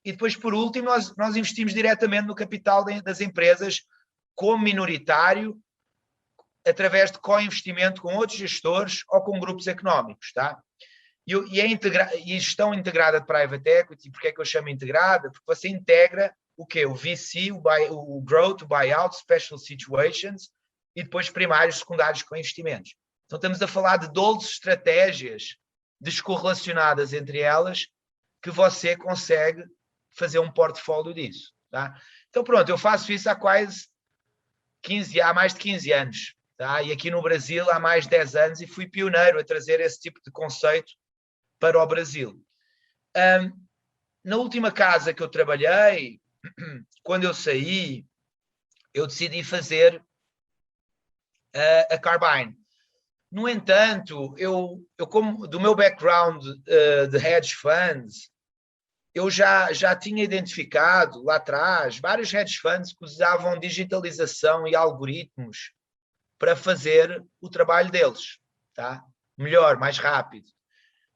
e depois, por último, nós investimos diretamente no capital das empresas como minoritário, através de co-investimento com outros gestores ou com grupos económicos, tá? E gestão integrada de private equity, porque é que eu chamo integrada? Porque você integra o quê? O VC, o Growth, o Buyout, Special Situations e depois primários, secundários com investimentos. Então estamos a falar de 12 estratégias descorrelacionadas entre elas que você consegue fazer um portfólio disso, tá? Então pronto, eu faço isso há mais de 15 anos. Tá? E aqui no Brasil há mais de 10 anos e fui pioneiro a trazer esse tipo de conceito para o Brasil. Na última casa que eu trabalhei, quando eu saí, eu decidi fazer a Carbyne. No entanto, eu como do meu background de hedge funds, eu já tinha identificado lá atrás vários hedge funds que usavam digitalização e algoritmos para fazer o trabalho deles, tá? Melhor, mais rápido.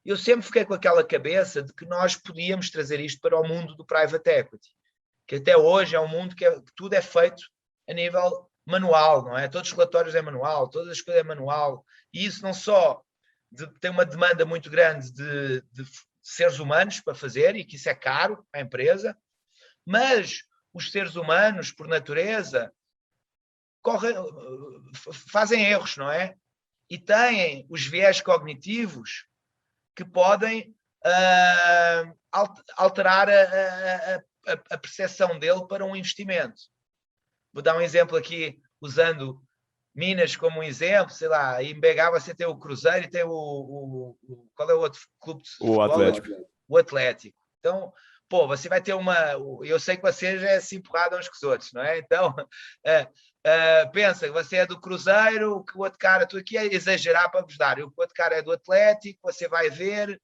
Eu sempre fiquei com aquela cabeça de que nós podíamos trazer isto para o mundo do private equity. que até hoje é um mundo que tudo é feito a nível manual, não é? Todos os relatórios é manual, todas as coisas é manual, e isso não só tem uma demanda muito grande de seres humanos para fazer, e que isso é caro para a empresa, mas os seres humanos, por natureza, fazem erros, não é? E têm os viés cognitivos que podem alterar a percepção dele para um investimento. Vou dar um exemplo aqui, usando Minas como um exemplo, sei lá, em BH você tem o Cruzeiro e tem qual é o outro clube de futebol? O Atlético. O Atlético. Então, pô, você vai ter eu sei que você já é assim empurrado uns com os outros, não é? Então, pensa que você é do Cruzeiro, que o outro cara, tu aqui é exagerar para vos dar, o outro cara é do Atlético, você vai ver,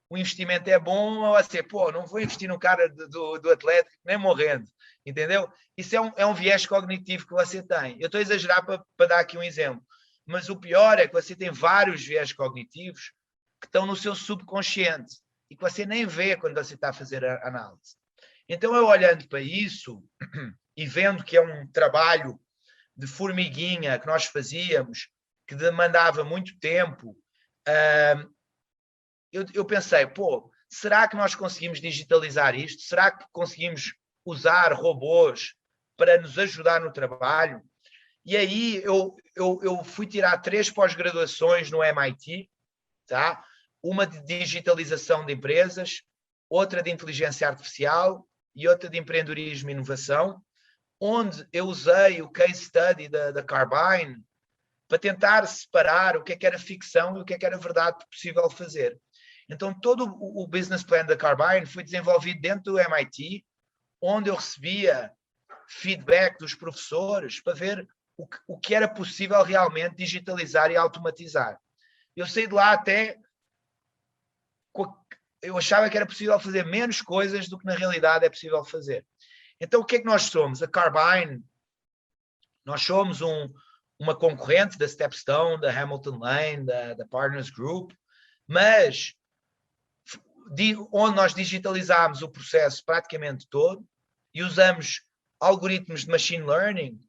o investimento é bom, ou você, pô, não vou investir num cara do Atlético nem morrendo, entendeu? Isso é um viés cognitivo que você tem. Eu estou a exagerar para dar aqui um exemplo, mas o pior é que você tem vários viés cognitivos que estão no seu subconsciente e que você nem vê quando você está a fazer a análise. Então, eu olhando para isso e vendo que é um trabalho de formiguinha que nós fazíamos, que demandava muito tempo, eu pensei, pô, será que nós conseguimos digitalizar isto? Será que conseguimos usar robôs para nos ajudar no trabalho? E aí eu fui tirar 3 pós-graduações no MIT, tá? Uma de digitalização de empresas, outra de inteligência artificial e outra de empreendedorismo e inovação, onde eu usei o case study da Carbyne para tentar separar o que é que era ficção e o que é que era verdade possível fazer. Então, todo o business plan da Carbyne foi desenvolvido dentro do MIT, onde eu recebia feedback dos professores para ver o que era possível realmente digitalizar e automatizar. Eu saí de lá até... Eu achava que era possível fazer menos coisas do que na realidade é possível fazer. Então, o que é que nós somos? A Carbyne, nós somos uma concorrente da Stepstone, da Hamilton Lane, da Partners Group, mas onde nós digitalizámos o processo praticamente todo e usamos algoritmos de machine learning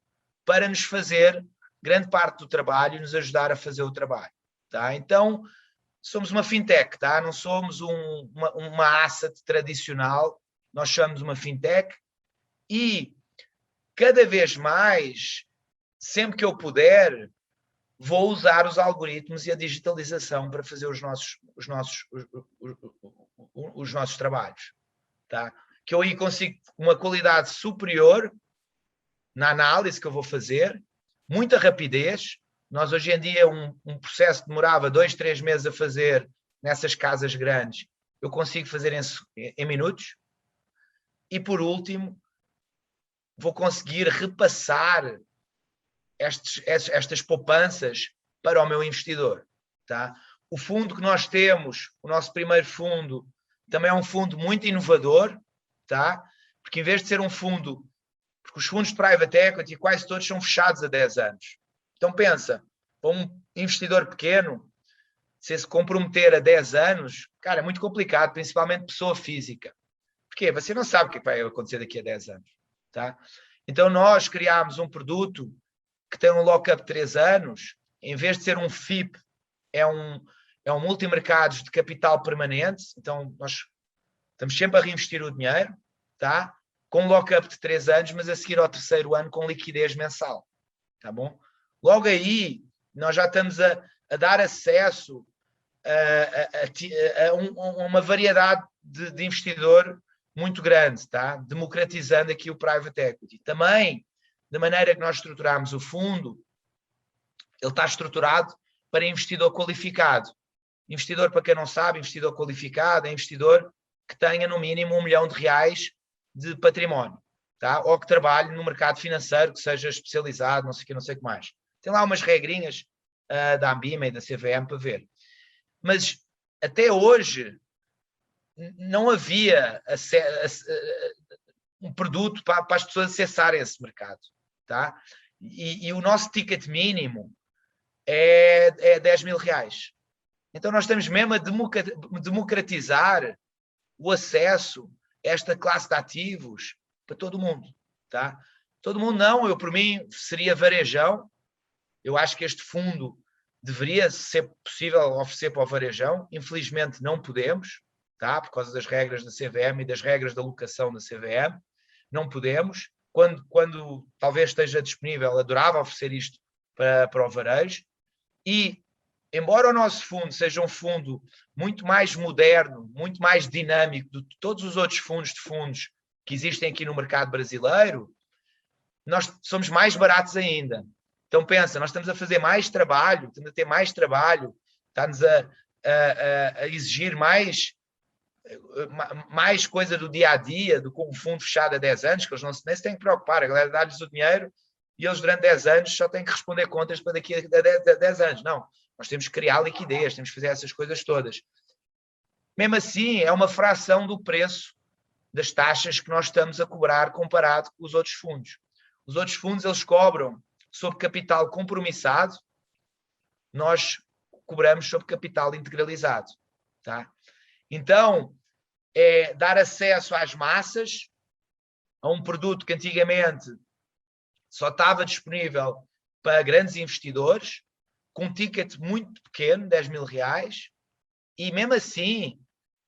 para nos fazer grande parte do trabalho e nos ajudar a fazer o trabalho. Tá? Então, somos uma fintech, tá? Não somos uma asset tradicional, nós somos uma fintech e cada vez mais, sempre que eu puder, vou usar os algoritmos e a digitalização para fazer os nossos trabalhos. Tá? Que eu aí consigo uma qualidade superior na análise que eu vou fazer, muita rapidez. Nós hoje em dia, um processo que demorava 2, 3 meses a fazer nessas casas grandes, eu consigo fazer em minutos. E por último, vou conseguir repassar estas poupanças para o meu investidor. Tá? O fundo que nós temos, o nosso primeiro fundo, também é um fundo muito inovador, tá? Porque em vez de ser um fundo, porque os fundos de private equity quase todos são fechados a 10 anos. Então pensa, para um investidor pequeno, se comprometer a 10 anos, cara, é muito complicado, principalmente pessoa física. Porquê? Você não sabe o que vai acontecer daqui a 10 anos. Tá? Então nós criámos um produto que tem um lock-up de 3 anos, em vez de ser um FIP, é um multimercados de capital permanente, então nós estamos sempre a reinvestir o dinheiro, tá? Com um lock-up de 3 anos, mas a seguir ao 3º ano com liquidez mensal. Tá bom? Logo aí, nós já estamos a dar acesso a uma variedade de investidor muito grande, tá? Democratizando aqui o private equity. Também, da maneira que nós estruturamos o fundo, ele está estruturado para investidor qualificado. Investidor, para quem não sabe, investidor qualificado é investidor que tenha no mínimo R$1 milhão de património, tá? Ou que trabalhe no mercado financeiro, que seja especializado, não sei o que mais. Tem lá umas regrinhas da Ambima e da CVM para ver. Mas até hoje não havia um produto para as pessoas acessarem esse mercado. Tá? E o nosso ticket mínimo é R$10 mil. Então nós estamos mesmo a democratizar o acesso a esta classe de ativos para todo mundo, tá? Todo mundo não, eu por mim seria varejão. Eu acho que este fundo deveria ser possível oferecer para o varejão. Infelizmente não podemos, tá? Por causa das regras da CVM e das regras da alocação da CVM. Não podemos. Quando talvez esteja disponível, adorava oferecer isto para o varejo. E, embora o nosso fundo seja um fundo muito mais moderno, muito mais dinâmico do que todos os outros fundos que existem aqui no mercado brasileiro, nós somos mais baratos ainda. Então pensa, nós estamos a fazer mais trabalho, estamos a ter mais trabalho, está-nos a exigir mais coisa do dia a dia do que um fundo fechado há 10 anos, que eles nem se têm que preocupar, a galera dá-lhes o dinheiro e eles durante 10 anos só têm que responder contas para daqui a 10 anos. Não, nós temos que criar liquidez, temos que fazer essas coisas todas. Mesmo assim, é uma fração do preço das taxas que nós estamos a cobrar comparado com os outros fundos. Os outros fundos, eles cobram sobre capital compromissado, nós cobramos sobre capital integralizado. Tá? Então, é dar acesso às massas, a um produto que antigamente só estava disponível para grandes investidores, com um ticket muito pequeno, 10 mil reais, e mesmo assim,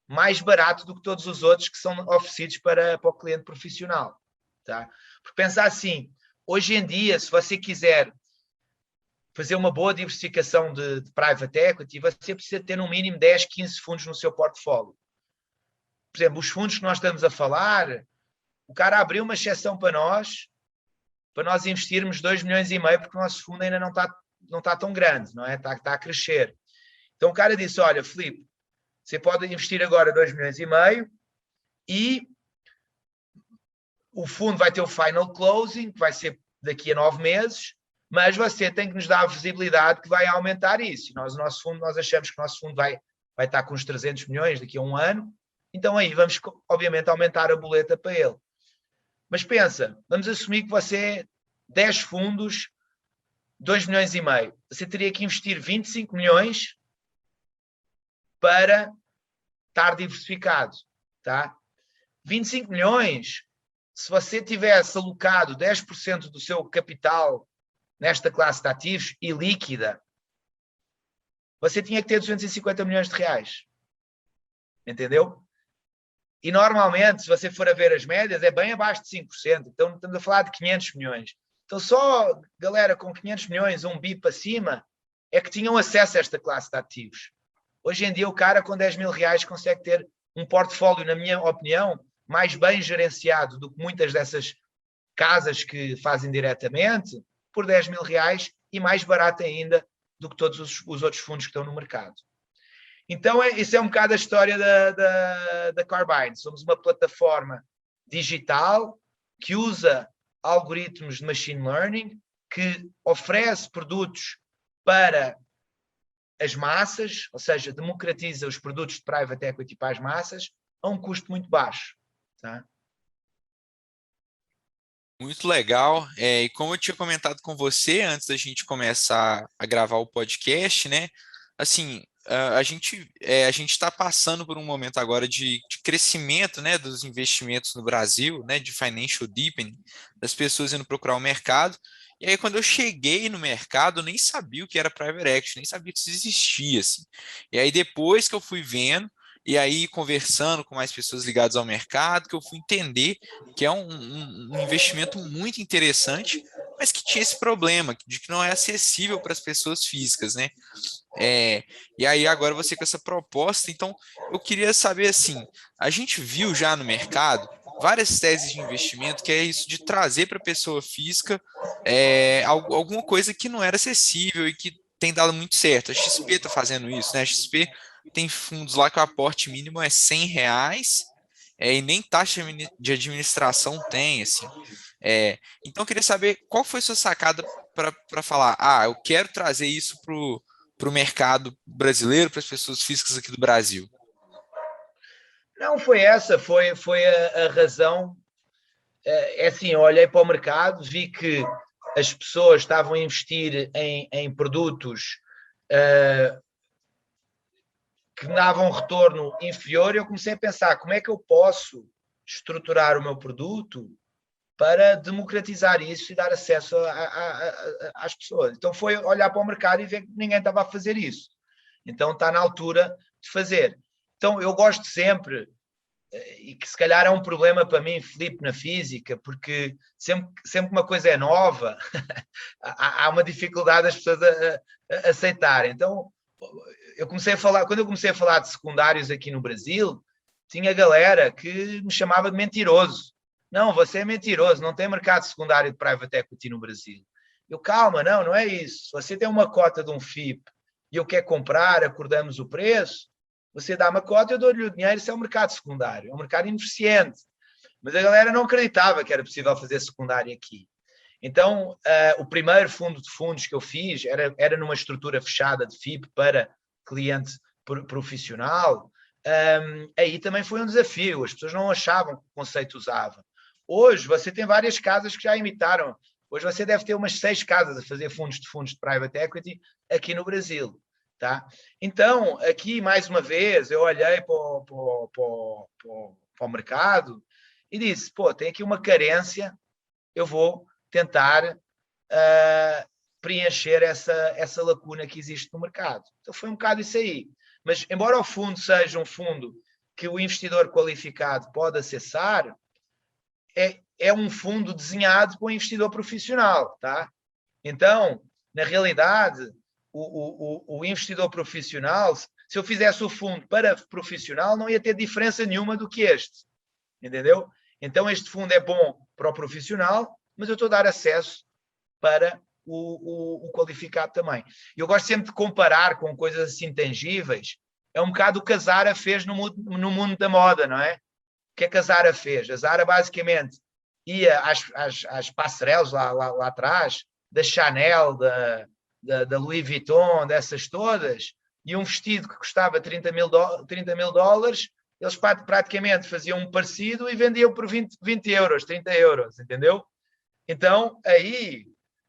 mais barato do que todos os outros que são oferecidos para o cliente profissional. Tá? Porque pensar assim, hoje em dia, se você quiser fazer uma boa diversificação de private equity, você precisa ter no mínimo 10, 15 fundos no seu portfólio. Por exemplo, os fundos que nós estamos a falar, o cara abriu uma exceção para nós investirmos 2,5 milhões, porque o nosso fundo ainda não está tão grande, não é? Está a crescer. Então o cara disse, olha, Filipe, você pode investir agora 2,5 milhões e o fundo vai ter o final closing, que vai ser daqui a 9 meses, mas você tem que nos dar a visibilidade que vai aumentar isso. E nós achamos que o nosso fundo vai estar com uns 300 milhões daqui a um ano, então aí vamos, obviamente, aumentar a boleta para ele. Mas pensa, vamos assumir que você, 10 fundos, 2,5 milhões, você teria que investir 25 milhões para estar diversificado, tá? 25 milhões, se você tivesse alocado 10% do seu capital nesta classe de ativos e líquida, você tinha que ter 250 milhões de reais. Entendeu? E normalmente, se você for a ver as médias, é bem abaixo de 5%. Então estamos a falar de 500 milhões. Então só galera com 500 milhões, um BIP acima, é que tinham acesso a esta classe de ativos. Hoje em dia o cara com 10 mil reais consegue ter um portfólio, na minha opinião, mais bem gerenciado do que muitas dessas casas que fazem diretamente, por 10 mil reais e mais barato ainda do que todos os outros fundos que estão no mercado. Então, isso é um bocado a história da Carbine. Somos uma plataforma digital que usa algoritmos de machine learning, que oferece produtos para as massas, ou seja, democratiza os produtos de private equity para as massas a um custo muito baixo. Tá? Muito legal. E como eu tinha comentado com você antes da gente começar a gravar o podcast, né? Assim, a gente está passando por um momento agora de crescimento, né, dos investimentos no Brasil, né, de financial deepening, das pessoas indo procurar o mercado. E aí, quando eu cheguei no mercado, eu nem sabia o que era private equity, nem sabia que isso existia, assim. E aí, depois que eu fui vendo, e aí conversando com mais pessoas ligadas ao mercado, que eu fui entender que é um investimento muito interessante, mas que tinha esse problema, de que não é acessível para as pessoas físicas, né? E aí agora você com essa proposta, então eu queria saber assim, a gente viu já no mercado várias teses de investimento que é isso de trazer para a pessoa física alguma coisa que não era acessível e que tem dado muito certo. A XP está fazendo isso, né? A XP tem fundos lá que o aporte mínimo é R$100, e nem taxa de administração tem, assim. Então eu queria saber qual foi a sua sacada para falar, eu quero trazer isso para o mercado brasileiro, para as pessoas físicas aqui do Brasil. Não foi essa, foi a razão. Assim, eu olhei para o mercado, vi que as pessoas estavam a investir em produtos que davam um retorno inferior, e eu comecei a pensar como é que eu posso estruturar o meu produto para democratizar isso e dar acesso às pessoas. Então foi olhar para o mercado e ver que ninguém estava a fazer isso. Então está na altura de fazer. Então eu gosto sempre, e que se calhar é um problema para mim, Filipe, na física, porque sempre que uma coisa é nova, há uma dificuldade das pessoas a aceitarem. Então, quando eu comecei a falar de secundários aqui no Brasil, tinha galera que me chamava de mentiroso. Não, você é mentiroso, não tem mercado secundário de private equity no Brasil. Eu, calma, não é isso. Se você tem uma cota de um FIP e eu quero comprar, acordamos o preço, você dá uma cota, eu dou-lhe o dinheiro, isso é um mercado secundário, é um mercado ineficiente. Mas a galera não acreditava que era possível fazer secundário aqui. Então, o primeiro fundo de fundos que eu fiz era numa estrutura fechada de FIP para cliente profissional. Aí também foi um desafio, as pessoas não achavam que o conceito usava. Hoje você tem várias casas que já imitaram. Hoje você deve ter umas 6 casas a fazer fundos de private equity aqui no Brasil. Tá? Então, aqui, mais uma vez, eu olhei para o mercado e disse, tem aqui uma carência, eu vou tentar preencher essa lacuna que existe no mercado. Então foi um bocado isso aí. Mas, embora o fundo seja um fundo que o investidor qualificado pode acessar, é um fundo desenhado para o investidor profissional. Tá? Então, na realidade, o investidor profissional, se eu fizesse o fundo para profissional, não ia ter diferença nenhuma do que este. Entendeu? Então, este fundo é bom para o profissional, mas eu estou a dar acesso para o qualificado também. Eu gosto sempre de comparar com coisas assim tangíveis. É um bocado o que a Zara fez no mundo da moda, não é? O que é que a Zara fez? A Zara basicamente ia às passarelas lá atrás, da Chanel, da Louis Vuitton, dessas todas, e um vestido que custava 30 mil dólares, eles praticamente faziam um parecido e vendiam por 20 euros, 30 euros, entendeu? Então, aí,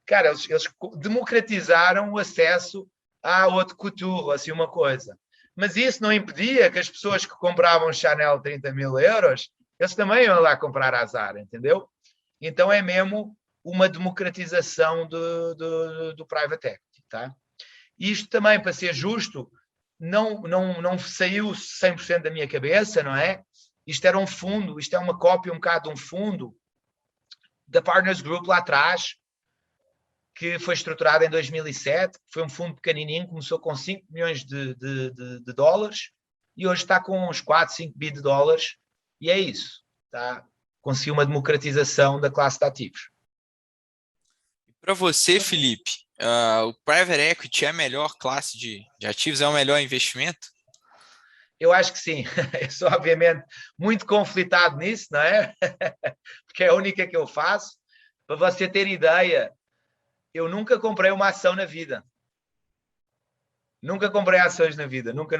cara, eles democratizaram o acesso a haute couture, assim uma coisa. Mas isso não impedia que as pessoas que compravam Chanel 30 mil euros, eles também iam lá comprar a Zara, entendeu? Então é mesmo uma democratização do private equity, tá? Isto também, para ser justo, não saiu 100% da minha cabeça, não é? Isto era um fundo, isto é uma cópia um bocado de um fundo da Partners Group lá atrás, que foi estruturado em 2007, foi um fundo pequenininho, começou com 5 milhões de dólares e hoje está com uns 4, 5 bi de dólares e é isso, tá? Conseguiu uma democratização da classe de ativos. Para você, Filipe, o private equity é a melhor classe de ativos, é o melhor investimento? Eu acho que sim. Eu sou, obviamente, muito conflitado nisso, não é? Porque é a única que eu faço. Para você ter ideia, eu nunca comprei uma ação na vida. Nunca comprei ações na vida. Nunca.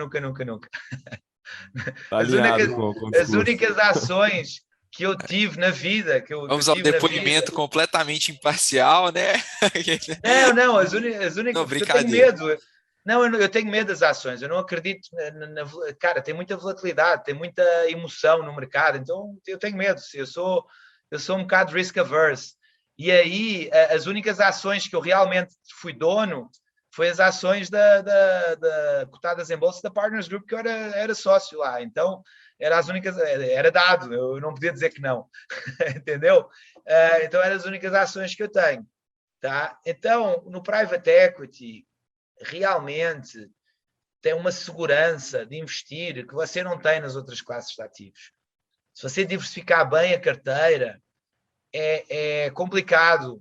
As únicas ações que eu tive na vida... Vamos ao depoimento completamente imparcial, né? Não, as únicas... Não, brincadeira. Eu tenho medo. Não, eu tenho medo das ações. Eu não acredito... Cara, tem muita volatilidade, tem muita emoção no mercado. Então, eu tenho medo. Eu sou um bocado risk averse. E aí, as únicas ações que eu realmente fui dono foi as ações cotadas em bolsa da Partners Group, que eu era sócio lá. Então, era dado, eu não podia dizer que não. Entendeu? Então, eram as únicas ações que eu tenho. Tá? Então, no private equity, realmente tem uma segurança de investir que você não tem nas outras classes de ativos. Se você diversificar bem a carteira, é complicado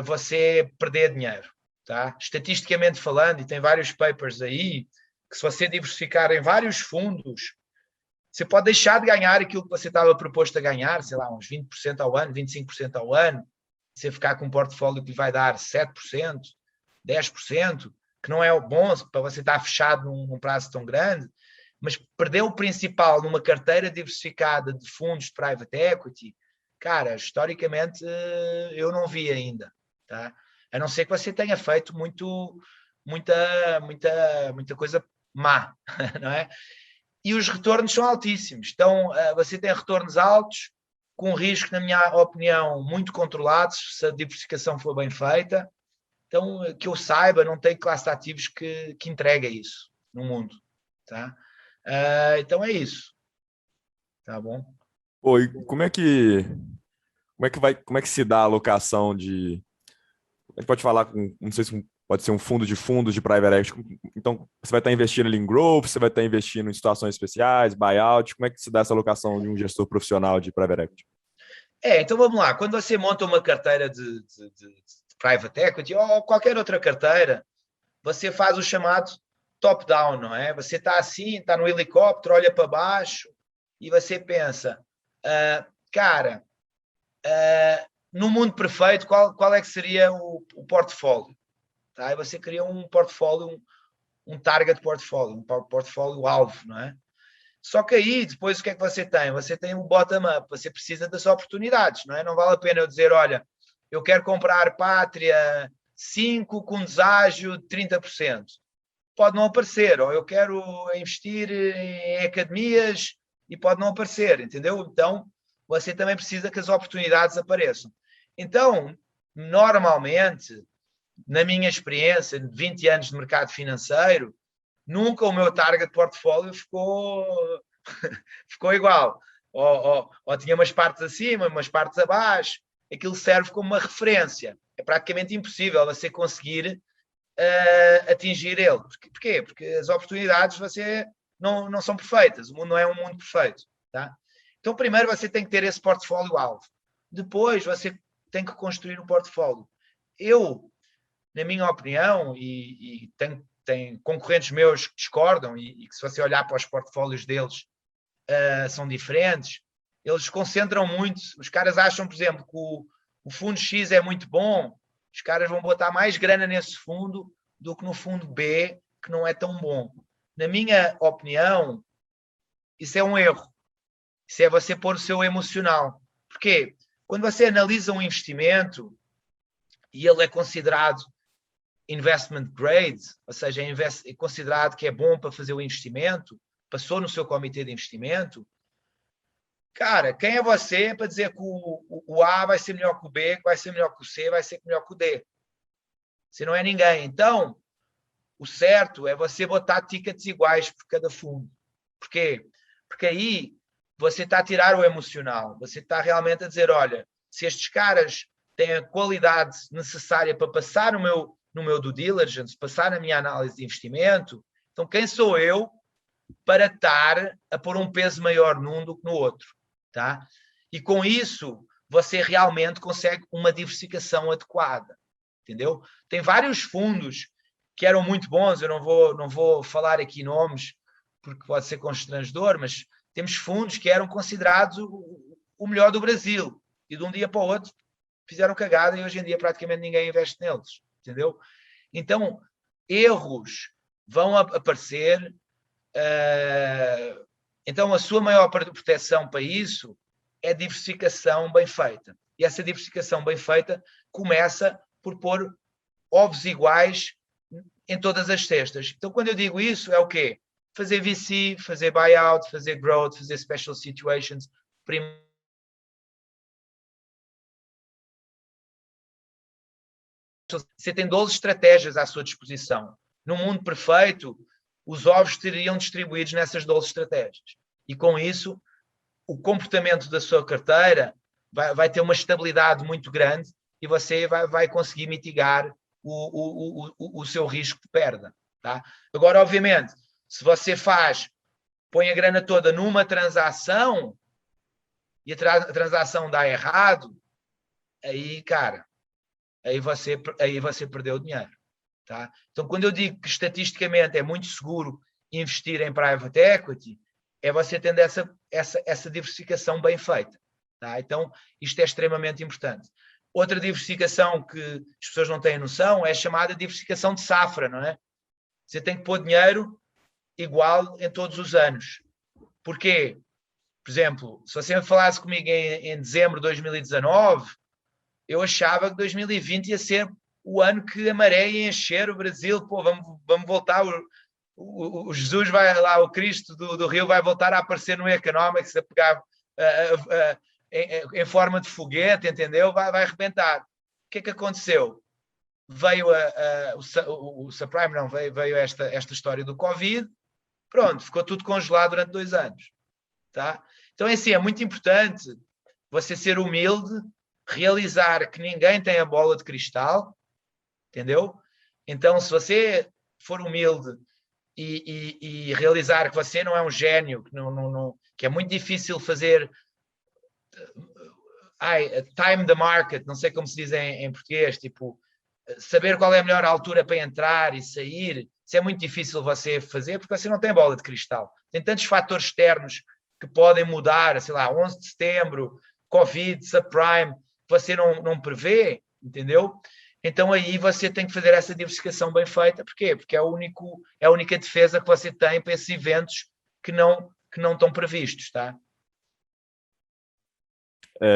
você perder dinheiro. Tá? Estatisticamente falando, e tem vários papers aí, que se você diversificar em vários fundos, você pode deixar de ganhar aquilo que você estava proposto a ganhar, sei lá, uns 20% ao ano, 25% ao ano, você ficar com um portfólio que lhe vai dar 7%, 10%, que não é bom para você estar fechado num prazo tão grande, mas perder o principal numa carteira diversificada de fundos de private equity, cara, historicamente eu não vi ainda, tá? A não ser que você tenha feito muita coisa má, não é? E os retornos são altíssimos. Então, você tem retornos altos, com risco, na minha opinião, muito controlados, se a diversificação for bem feita. Então, que eu saiba, não tem classe de ativos que entregue isso no mundo. Tá? Então é isso. Tá bom? Pô, e como é que se dá a alocação de... A gente pode falar com, não sei se pode ser um fundo de private equity. Então, você vai estar investindo ali em growth, você vai estar investindo em situações especiais, buyout. Como é que se dá essa alocação de um gestor profissional de private equity? Então vamos lá. Quando você monta uma carteira de private equity ou qualquer outra carteira, você faz o chamado top-down, não é? Você está assim, está no helicóptero, olha para baixo e você pensa, cara, no mundo perfeito, qual é que seria o portfólio? Tá? E você cria um portfólio, um target portfólio, um portfólio alvo, não é? Só que aí, depois, o que é que você tem? Você tem um bottom-up, você precisa das oportunidades, não é? Não vale a pena eu dizer, olha, eu quero comprar Pátria 5 com deságio de 30%. Pode não aparecer, ou eu quero investir em academias e pode não aparecer, entendeu? Então, você também precisa que as oportunidades apareçam. Então, normalmente, na minha experiência de 20 anos de mercado financeiro, nunca o meu target portfólio ficou igual. Ou tinha umas partes acima, umas partes abaixo. Aquilo serve como uma referência. É praticamente impossível você conseguir atingir ele. Porquê? Porque as oportunidades você não são perfeitas. O mundo não é um mundo perfeito. Tá? Então, primeiro você tem que ter esse portfólio-alvo. Depois você tem que construir um portfólio. Eu, na minha opinião, e tem concorrentes meus que discordam e que se você olhar para os portfólios deles são diferentes, eles concentram muito, os caras acham, por exemplo, que o fundo X é muito bom, os caras vão botar mais grana nesse fundo do que no fundo B, que não é tão bom. Na minha opinião, isso é um erro. Isso é você pôr o seu emocional. Porquê? Quando você analisa um investimento e ele é considerado investment grade, ou seja, é considerado que é bom para fazer o investimento, passou no seu comitê de investimento, cara, quem é você para dizer que o A vai ser melhor que o B, que vai ser melhor que o C, vai ser melhor que o D? Você não é ninguém. Então, o certo é você botar tickets iguais por cada fundo. Porquê? Porque aí você está a tirar o emocional, você está realmente a dizer, olha, se estes caras têm a qualidade necessária para passar no meu due diligence, passar na minha análise de investimento, então quem sou eu para estar a pôr um peso maior num do que no outro? Tá? E com isso, você realmente consegue uma diversificação adequada. Entendeu? Tem vários fundos que eram muito bons, eu não vou falar aqui nomes, porque pode ser constrangedor, mas temos fundos que eram considerados o melhor do Brasil, e de um dia para o outro fizeram cagada e hoje em dia praticamente ninguém investe neles. Entendeu? Então, erros vão aparecer. Então, a sua maior proteção para isso é diversificação bem feita. E essa diversificação bem feita começa por pôr ovos iguais em todas as cestas. Então, quando eu digo isso, é o quê? Fazer VC, fazer buyout, fazer growth, fazer special situations. Você tem 12 estratégias à sua disposição. No mundo perfeito, os ovos estariam distribuídos nessas 12 estratégias. E com isso, o comportamento da sua carteira vai ter uma estabilidade muito grande e você vai conseguir mitigar o seu risco de perda. Tá? Agora, obviamente, se você põe a grana toda numa transação e a transação dá errado, aí, cara, aí você perdeu o dinheiro. Tá? Então, quando eu digo que estatisticamente é muito seguro investir em private equity, é você tendo essa diversificação bem feita. Tá? Então, isto é extremamente importante. Outra diversificação que as pessoas não têm noção é a chamada diversificação de safra, não é? Você tem que pôr dinheiro igual em todos os anos. Porquê? Por exemplo, se você me falasse comigo em dezembro de 2019, eu achava que 2020 ia ser o ano que a maré ia encher o Brasil. Pô, vamos voltar, o Jesus vai lá, o Cristo do Rio vai voltar a aparecer no Economics, a pegar em forma de foguete, entendeu? Vai arrebentar. O que é que aconteceu? Veio o subprime, não, veio esta história do Covid, pronto, ficou tudo congelado durante 2 anos. Tá? Então é assim, é muito importante você ser humilde, realizar que ninguém tem a bola de cristal, entendeu? Então, se você for humilde e realizar que você não é um gênio, que é muito difícil fazer time the market, não sei como se diz em português, tipo, saber qual é a melhor altura para entrar e sair, isso é muito difícil você fazer porque você não tem bola de cristal. Tem tantos fatores externos que podem mudar, sei lá, 11 de setembro, Covid, subprime, você não prevê, entendeu? Então aí você tem que fazer essa diversificação bem feita. Porquê? Porque é a única defesa que você tem para esses eventos que não estão previstos, tá?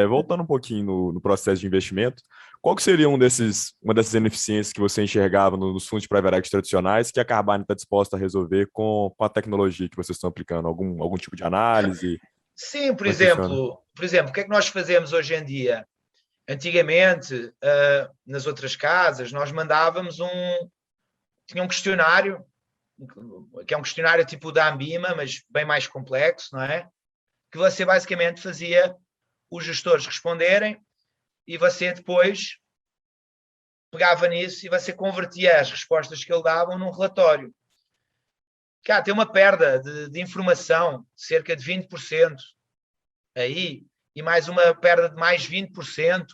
Voltando um pouquinho no processo de investimento, qual que seria uma dessas ineficiências que você enxergava nos fundos de private equity tradicionais que a Carbine está disposta a resolver com a tecnologia que vocês estão aplicando? Algum tipo de análise? Sim, por exemplo, o que é que nós fazemos hoje em dia? Antigamente, nas outras casas, nós mandávamos tinha um questionário, que é um questionário tipo da Ambima, mas bem mais complexo, não é? Que você basicamente fazia os gestores responderem e você depois pegava nisso e você convertia as respostas que ele dava num relatório. Cá, tem uma perda de informação, cerca de 20% aí, e mais uma perda de mais 20%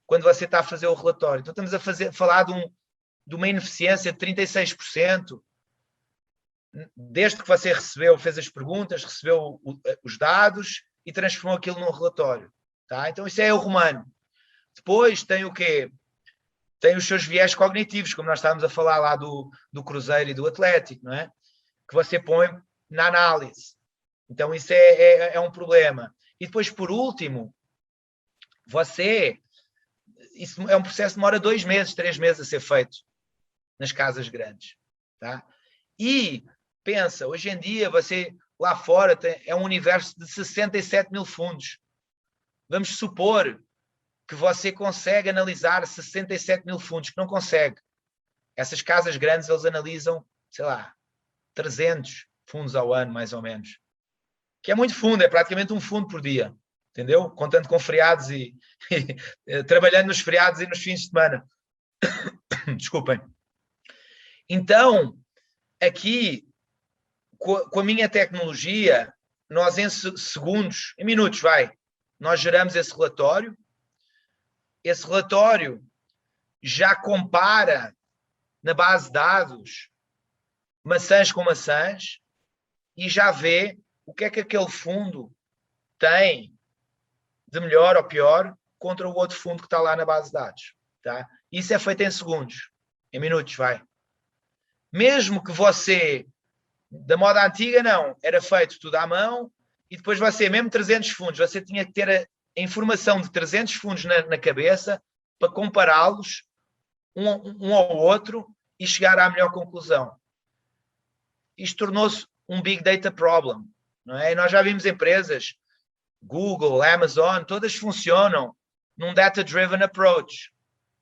quando você está a fazer o relatório. Então estamos a falar de uma ineficiência de 36%, desde que você fez as perguntas, recebeu os dados e transformou aquilo num relatório. Tá? Então isso é o romano. Depois tem o quê? Tem os seus viés cognitivos, como nós estávamos a falar lá do Cruzeiro e do Atlético, não é? Que você põe na análise. Então isso é um problema. E depois, por último, isso é um processo que demora 2 meses, 3 meses a ser feito nas casas grandes. Tá? E pensa, hoje em dia você lá fora é um universo de 67 mil fundos. Vamos supor que você consegue analisar 67 mil fundos, que não consegue. Essas casas grandes, eles analisam, sei lá, 300 fundos ao ano, mais ou menos. Que é muito fundo, é praticamente um fundo por dia. Entendeu? Contando com feriados e trabalhando nos feriados e nos fins de semana. Desculpem. Então, aqui, com a minha tecnologia, nós em segundos, em minutos, nós geramos esse relatório. Esse relatório já compara na base de dados maçãs com maçãs e já vê o que é que aquele fundo tem de melhor ou pior contra o outro fundo que está lá na base de dados. Tá? Isso é feito em segundos, em minutos, Mesmo que você, da moda antiga, não, era feito tudo à mão e depois você, mesmo 300 fundos, você tinha que ter a informação de 300 fundos na cabeça para compará-los um ao outro e chegar à melhor conclusão. Isto tornou-se um big data problem, não é? E nós já vimos empresas, Google, Amazon, todas funcionam num data-driven approach.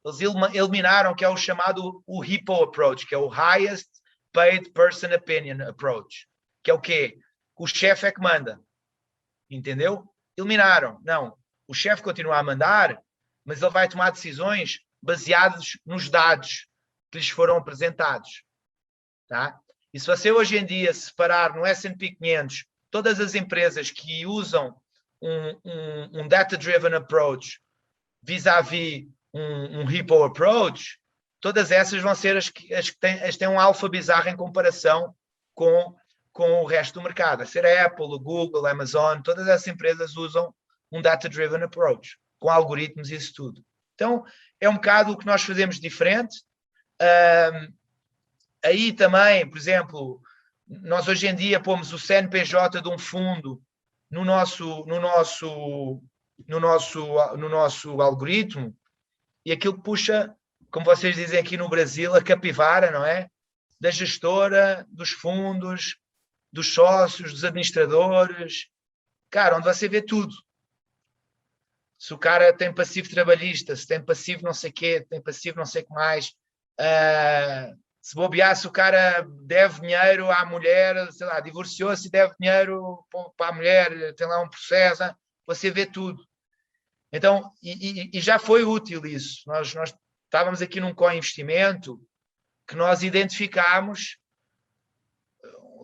Eles eliminaram que é o chamado o HIPPO approach, que é o Highest Paid Person Opinion approach, que é o quê? O chefe é que manda. Entendeu? Eliminaram. Não. O chefe continua a mandar, mas ele vai tomar decisões baseadas nos dados que lhes foram apresentados. Tá? E se você hoje em dia separar no S&P 500 todas as empresas que usam um data-driven approach vis-à-vis um HIPPO approach, todas essas vão ser as que têm um alfa bizarro em comparação com o resto do mercado. A ser a Apple, o Google, a Amazon, todas essas empresas usam um data-driven approach, com algoritmos e isso tudo. Então, é um bocado o que nós fazemos diferente. Aí também, por exemplo, nós hoje em dia pomos o CNPJ de um fundo no nosso algoritmo e aquilo puxa, como vocês dizem aqui no Brasil, a capivara, não é? Da gestora, dos fundos, dos sócios, dos administradores, cara, onde você vê tudo. se o cara tem passivo trabalhista, se tem passivo não sei o quê, tem passivo não sei o que mais, se bobear, se o cara deve dinheiro à mulher, sei lá, divorciou-se e deve dinheiro para a mulher, tem lá um processo, você vê tudo. Então, e já foi útil isso. Nós estávamos aqui num co-investimento que nós identificámos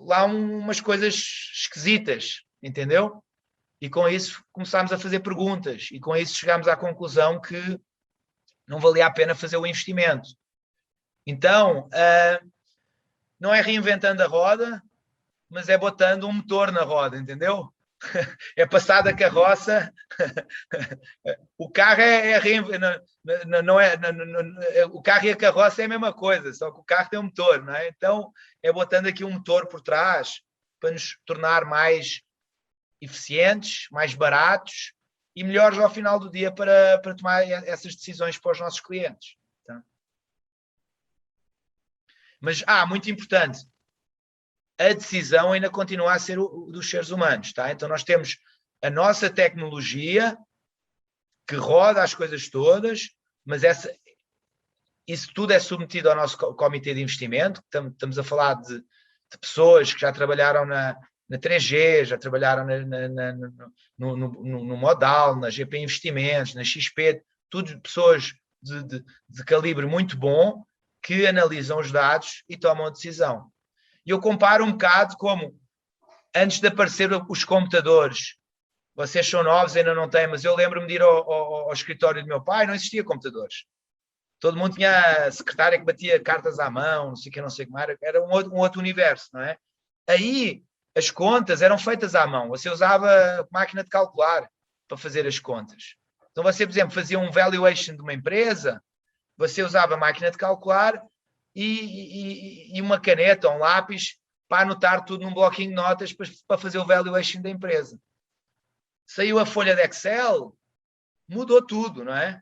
lá umas coisas esquisitas, entendeu? E com isso começámos a fazer perguntas e com isso chegámos à conclusão que não valia a pena fazer o investimento. Então, não é reinventando a roda, mas é botando um motor na roda, entendeu? É passar da carroça. O carro o carro e a carroça é a mesma coisa, só que o carro tem um motor, não é? Então é botando aqui um motor por trás para nos tornar mais eficientes, mais baratos e melhores ao final do dia para tomar essas decisões para os nossos clientes. Tá? Mas, muito importante, a decisão ainda continua a ser dos seres humanos, tá? Então nós temos a nossa tecnologia que roda as coisas todas, mas isso tudo é submetido ao nosso comitê de investimento. Estamos a falar de pessoas que já trabalharam na 3G, já trabalharam no Modal, na GP Investimentos, na XP, tudo pessoas de calibre muito bom que analisam os dados e tomam a decisão. E eu comparo um bocado como antes de aparecer os computadores, vocês são novos, ainda não têm, mas eu lembro-me de ir ao escritório do meu pai, não existia computadores. Todo mundo tinha a secretária que batia cartas à mão, não sei o que, não sei como era um outro universo, não é? Aí as contas eram feitas à mão, você usava máquina de calcular para fazer as contas. Então você, por exemplo, fazia um valuation de uma empresa, você usava a máquina de calcular e uma caneta ou um lápis para anotar tudo num bloquinho de notas para fazer o valuation da empresa. Saiu a folha de Excel, mudou tudo, não é?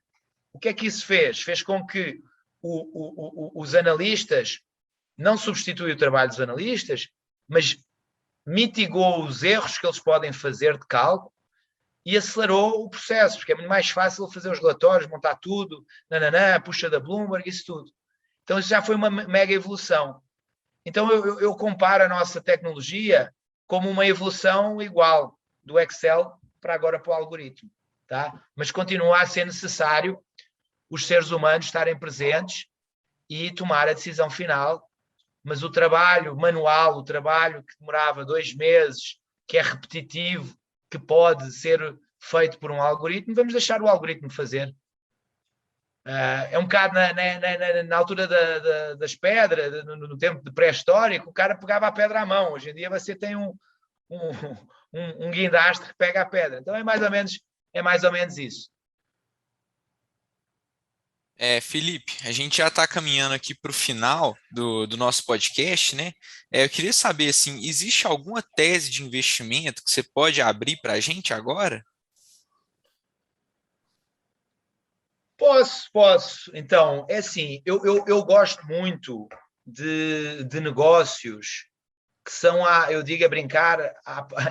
O que é que isso fez? Fez com que os analistas, não substitui o trabalho dos analistas, mas mitigou os erros que eles podem fazer de cálculo e acelerou o processo, porque é muito mais fácil fazer os relatórios, montar tudo, puxa da Bloomberg, isso tudo. Então isso já foi uma mega evolução. Então eu comparo a nossa tecnologia como uma evolução igual do Excel para agora para o algoritmo. Tá? Mas continua a ser necessário os seres humanos estarem presentes e tomar a decisão final. Mas o trabalho manual, o trabalho que demorava 2 meses, que é repetitivo, que pode ser feito por um algoritmo, vamos deixar o algoritmo fazer. É um bocado na altura das pedras, no tempo de pré-histórico, o cara pegava a pedra à mão. Hoje em dia você tem um guindastre que pega a pedra. Então é mais ou menos isso. Felipe, a gente já está caminhando aqui para o final do nosso podcast, né? Eu queria saber, assim, existe alguma tese de investimento que você pode abrir para a gente agora? Posso. Então, é assim, eu gosto muito de negócios que são, eu digo a brincar,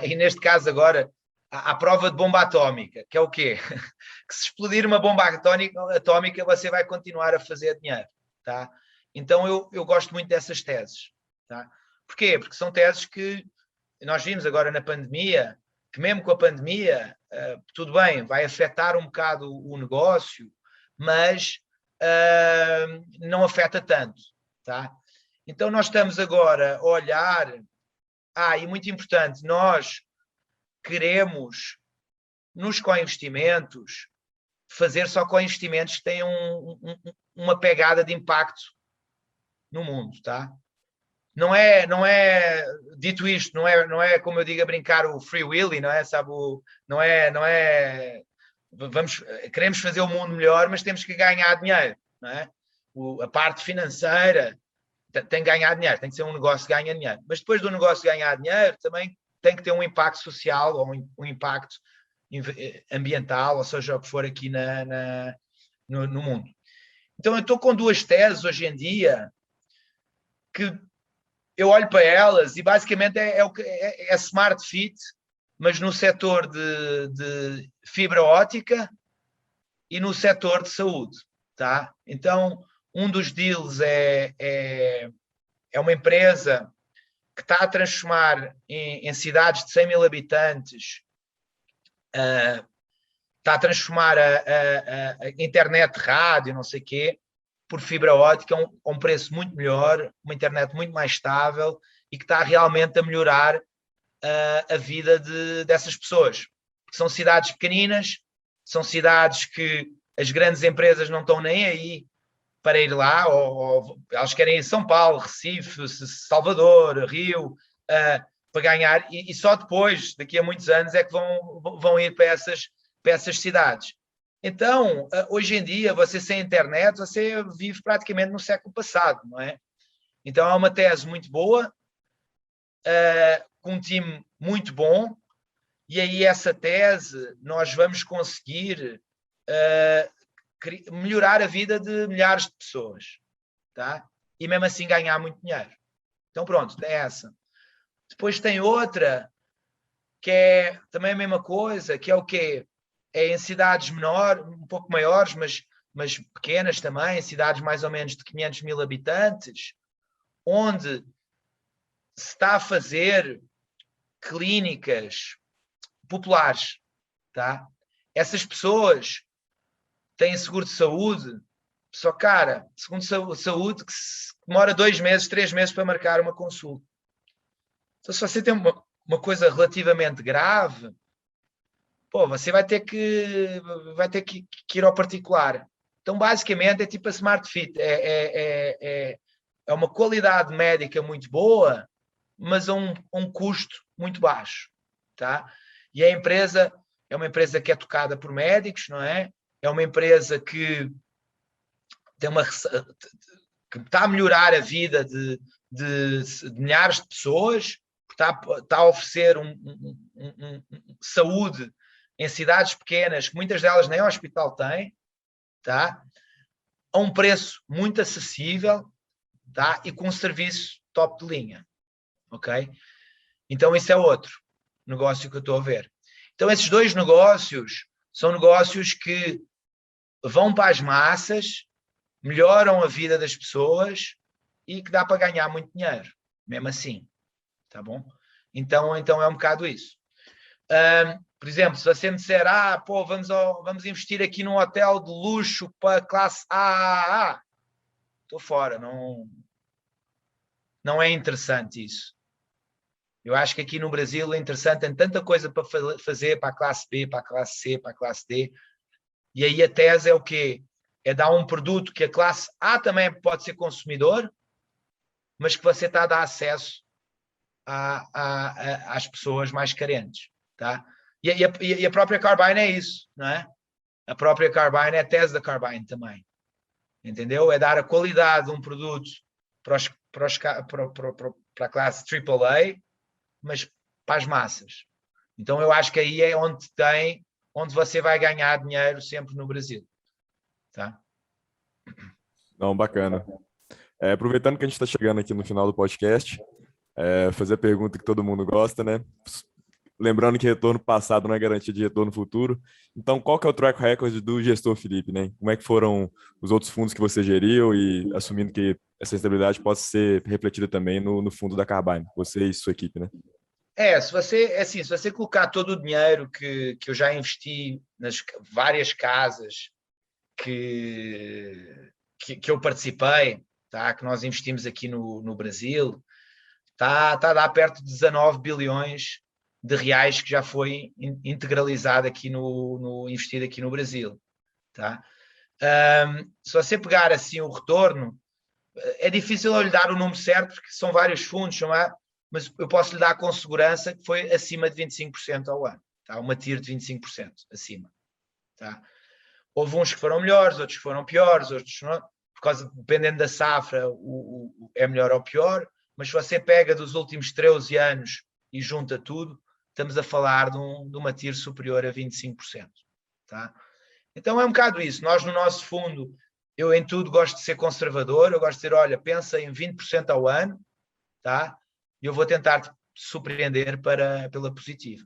e neste caso agora, à prova de bomba atómica, que é o quê? Que se explodir uma bomba atómica, você vai continuar a fazer dinheiro, tá? Então eu gosto muito dessas teses, tá? Porquê? Porque são teses que nós vimos agora na pandemia, que mesmo com a pandemia, tudo bem, vai afetar um bocado o negócio, mas não afeta tanto, tá? Então nós estamos agora a olhar, e muito importante, nós queremos, nos co-investimentos, fazer só co-investimentos que tenham uma pegada de impacto no mundo, tá? Não é dito isto, não é como eu digo a brincar o free willy, não é, sabe? Não é queremos fazer o mundo melhor, mas temos que ganhar dinheiro, não é? A parte financeira tem que ganhar dinheiro, tem que ser um negócio que ganha dinheiro. Mas depois do negócio ganhar dinheiro, também tem que ter um impacto social ou um impacto ambiental, ou seja, o que for aqui no mundo. Então eu estou com 2 teses hoje em dia que eu olho para elas e basicamente é smart fit, mas no setor de fibra óptica e no setor de saúde. Tá? Então, um dos deals é uma empresa que está a transformar em cidades de 100 mil habitantes, está a transformar a internet, rádio, não sei o quê, por fibra óptica a um preço muito melhor, uma internet muito mais estável e que está realmente a melhorar a vida dessas pessoas. São cidades pequeninas, são cidades que as grandes empresas não estão nem aí para ir lá, ou elas querem ir a São Paulo, Recife, Salvador, Rio, para ganhar, e só depois, daqui a muitos anos, é que vão ir para essas cidades. Então, hoje em dia, você sem internet, você vive praticamente no século passado, não é? Então, é uma tese muito boa, com um time muito bom, e aí essa tese nós vamos conseguir melhorar a vida de milhares de pessoas, tá? E mesmo assim ganhar muito dinheiro. Então pronto, tem essa. Depois tem outra, que é também a mesma coisa, que é o quê? É em cidades menores, um pouco maiores, mas pequenas também, cidades mais ou menos de 500 mil habitantes, onde se está a fazer clínicas populares, tá? Essas pessoas têm seguro de saúde, só cara, seguro de saúde que demora 2 meses, 3 meses para marcar uma consulta. Então, se você tem uma coisa relativamente grave, pô, você vai ter que ir ao particular. Então, basicamente, é tipo a Smart Fit. É uma qualidade médica muito boa, mas a um custo muito baixo, tá? E a empresa é uma empresa que é tocada por médicos, não é? É uma empresa que está a melhorar a vida de milhares de pessoas, está a oferecer saúde em cidades pequenas, que muitas delas nem hospital têm, tá? A um preço muito acessível, tá? E com um serviço top de linha, ok? Então isso é outro negócio que eu estou a ver. Então esses dois negócios são negócios que vão para as massas, melhoram a vida das pessoas e que dá para ganhar muito dinheiro, mesmo assim, tá bom? Então é um bocado isso. Por exemplo, se você me disser, pô, vamos investir aqui num hotel de luxo para classe AAA, estou fora, não é interessante isso. Eu acho que aqui no Brasil é interessante, tem tanta coisa para fazer para a classe B, para a classe C, para a classe D, e aí a tese é o quê? É dar um produto que a classe A também pode ser consumidor, mas que você está a dar acesso às pessoas mais carentes, tá? E a própria Carbyne é isso, não é? A própria Carbyne é a tese da Carbyne também, entendeu? É dar a qualidade de um produto para a classe AAA, mas para as massas. Então eu acho que aí é onde você vai ganhar dinheiro sempre no Brasil, tá? Não, bacana. Aproveitando que a gente está chegando aqui no final do podcast, fazer a pergunta que todo mundo gosta, né? Lembrando que retorno passado não é garantia de retorno futuro. Então, qual que é o track record do gestor Felipe, né? Como é que foram os outros fundos que você geriu e assumindo que essa estabilidade possa ser refletida também no fundo da Carbyne, você e sua equipe, né? Se você colocar todo o dinheiro que eu já investi nas várias casas que eu participei, tá? Que nós investimos aqui no Brasil, está a dar perto de 19 bilhões de reais que já foi integralizado aqui investido aqui no Brasil, tá? Se você pegar assim o retorno, é difícil eu lhe dar o número certo porque são vários fundos, não é? Mas eu posso lhe dar com segurança que foi acima de 25% ao ano, tá? Uma TIR de 25% acima, tá? Houve uns que foram melhores, outros que foram piores, outros não, dependendo da safra, é melhor ou pior, mas se você pega dos últimos 13 anos e junta tudo, estamos a falar de uma TIR superior a 25%, tá? Então é um bocado isso. Nós no nosso fundo, eu em tudo gosto de ser conservador, eu gosto de dizer, olha, pensa em 20% ao ano, tá? E eu vou tentar te surpreender pela positiva.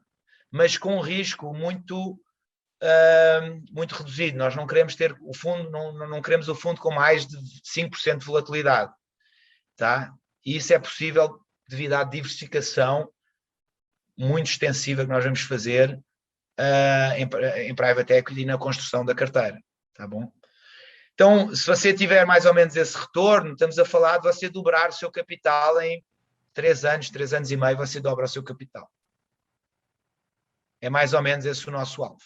Mas com um risco muito muito reduzido. Nós não queremos ter o fundo, não queremos o fundo com mais de 5% de volatilidade, tá? E isso é possível devido à diversificação muito extensiva que nós vamos fazer em private equity e na construção da carteira, tá bom? Então, se você tiver mais ou menos esse retorno, estamos a falar de você dobrar o seu capital em 3 anos e meio, você dobra o seu capital. É mais ou menos esse o nosso alvo.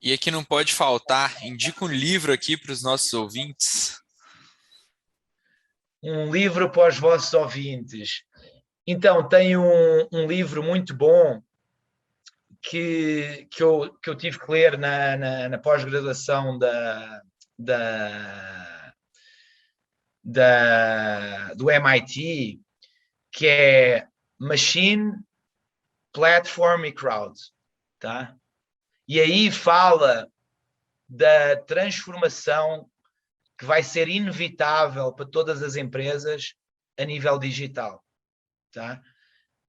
E aqui não pode faltar, indica um livro aqui para os nossos ouvintes. Um livro para os vossos ouvintes. Então, tem um livro muito bom que eu tive que ler na pós-graduação do MIT, que é Machine, Platform e Crowd, tá? E aí fala da transformação que vai ser inevitável para todas as empresas a nível digital, tá?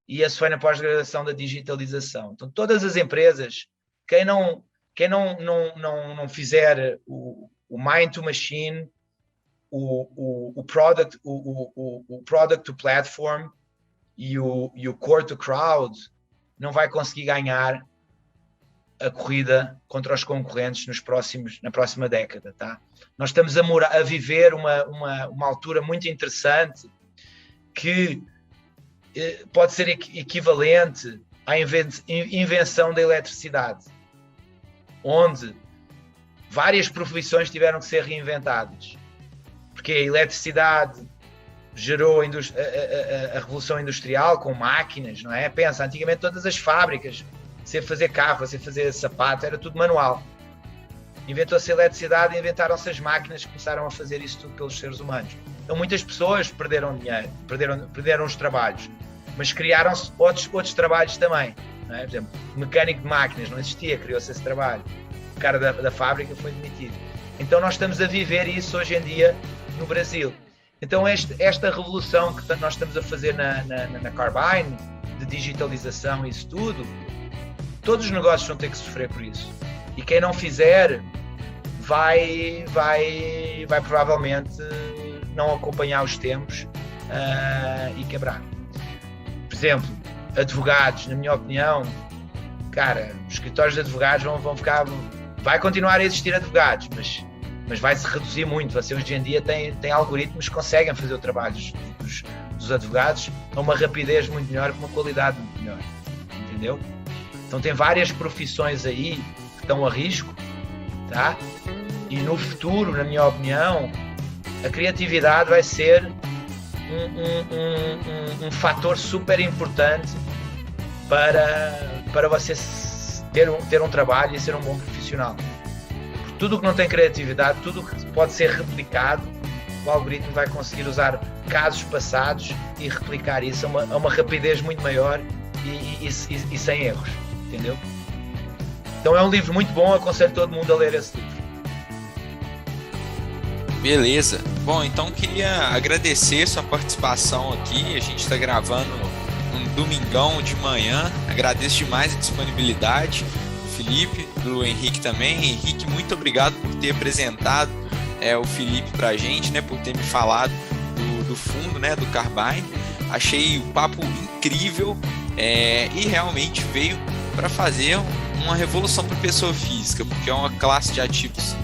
E essa foi na pós-graduação da digitalização. Então, todas as empresas, quem não fizer o Mind to Machine, o Product to Platform e o Core to Crowd, não vai conseguir ganhar a corrida contra os concorrentes na próxima década, tá? Nós estamos a viver uma altura muito interessante que pode ser equivalente à invenção da eletricidade, onde várias profissões tiveram que ser reinventadas, porque a eletricidade gerou a revolução industrial com máquinas, não é? Pensa, antigamente todas as fábricas, você fazer carro, você fazer sapato, era tudo manual. Inventou-se a eletricidade e inventaram-se as máquinas que começaram a fazer isso tudo pelos seres humanos. Então muitas pessoas perderam dinheiro, perderam os trabalhos, mas criaram-se outros trabalhos também, não é? Por exemplo, mecânico de máquinas não existia, criou-se esse trabalho. O cara da fábrica foi demitido. Então nós estamos a viver isso hoje em dia no Brasil. Então esta revolução que nós estamos a fazer na Carbyne, de digitalização e isso tudo, todos os negócios vão ter que sofrer por isso. E quem não fizer vai provavelmente não acompanhar os tempos e quebrar. Por exemplo, advogados, na minha opinião, cara, os escritórios de advogados vão ficar... Vai continuar a existir advogados, mas vai se reduzir muito. Você hoje em dia tem algoritmos que conseguem fazer o trabalho dos advogados a uma rapidez muito melhor, com uma qualidade muito melhor. Entendeu? Então tem várias profissões aí que estão a risco, tá? E no futuro, na minha opinião, a criatividade vai ser um fator super importante para você ter um trabalho e ser um bom profissional. Porque tudo que não tem criatividade, tudo que pode ser replicado, o algoritmo vai conseguir usar casos passados e replicar isso a uma rapidez muito maior e sem erros. Entendeu? Então é um livro muito bom, aconselho todo mundo a ler esse livro. Beleza. Bom, então queria agradecer sua participação aqui. A gente está gravando um domingão de manhã. Agradeço demais a disponibilidade do Felipe, do Henrique também. Henrique, muito obrigado por ter apresentado o Felipe para a gente, né, por ter me falado do fundo, né, do Carbyne. Achei o papo incrível e realmente veio para fazer uma revolução para a pessoa física, porque é uma classe de ativos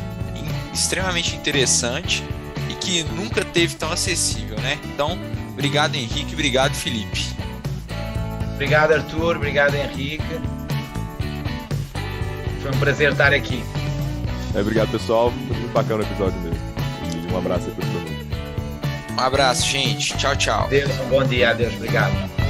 extremamente interessante e que nunca teve tão acessível, né? Então, obrigado Henrique, obrigado Felipe. Obrigado Arthur, obrigado Henrique. Foi um prazer estar aqui. Obrigado pessoal, foi muito bacana o episódio mesmo. E um abraço aí para todo mundo. Um abraço, gente. Tchau, tchau. Deus, um bom dia, adeus, obrigado.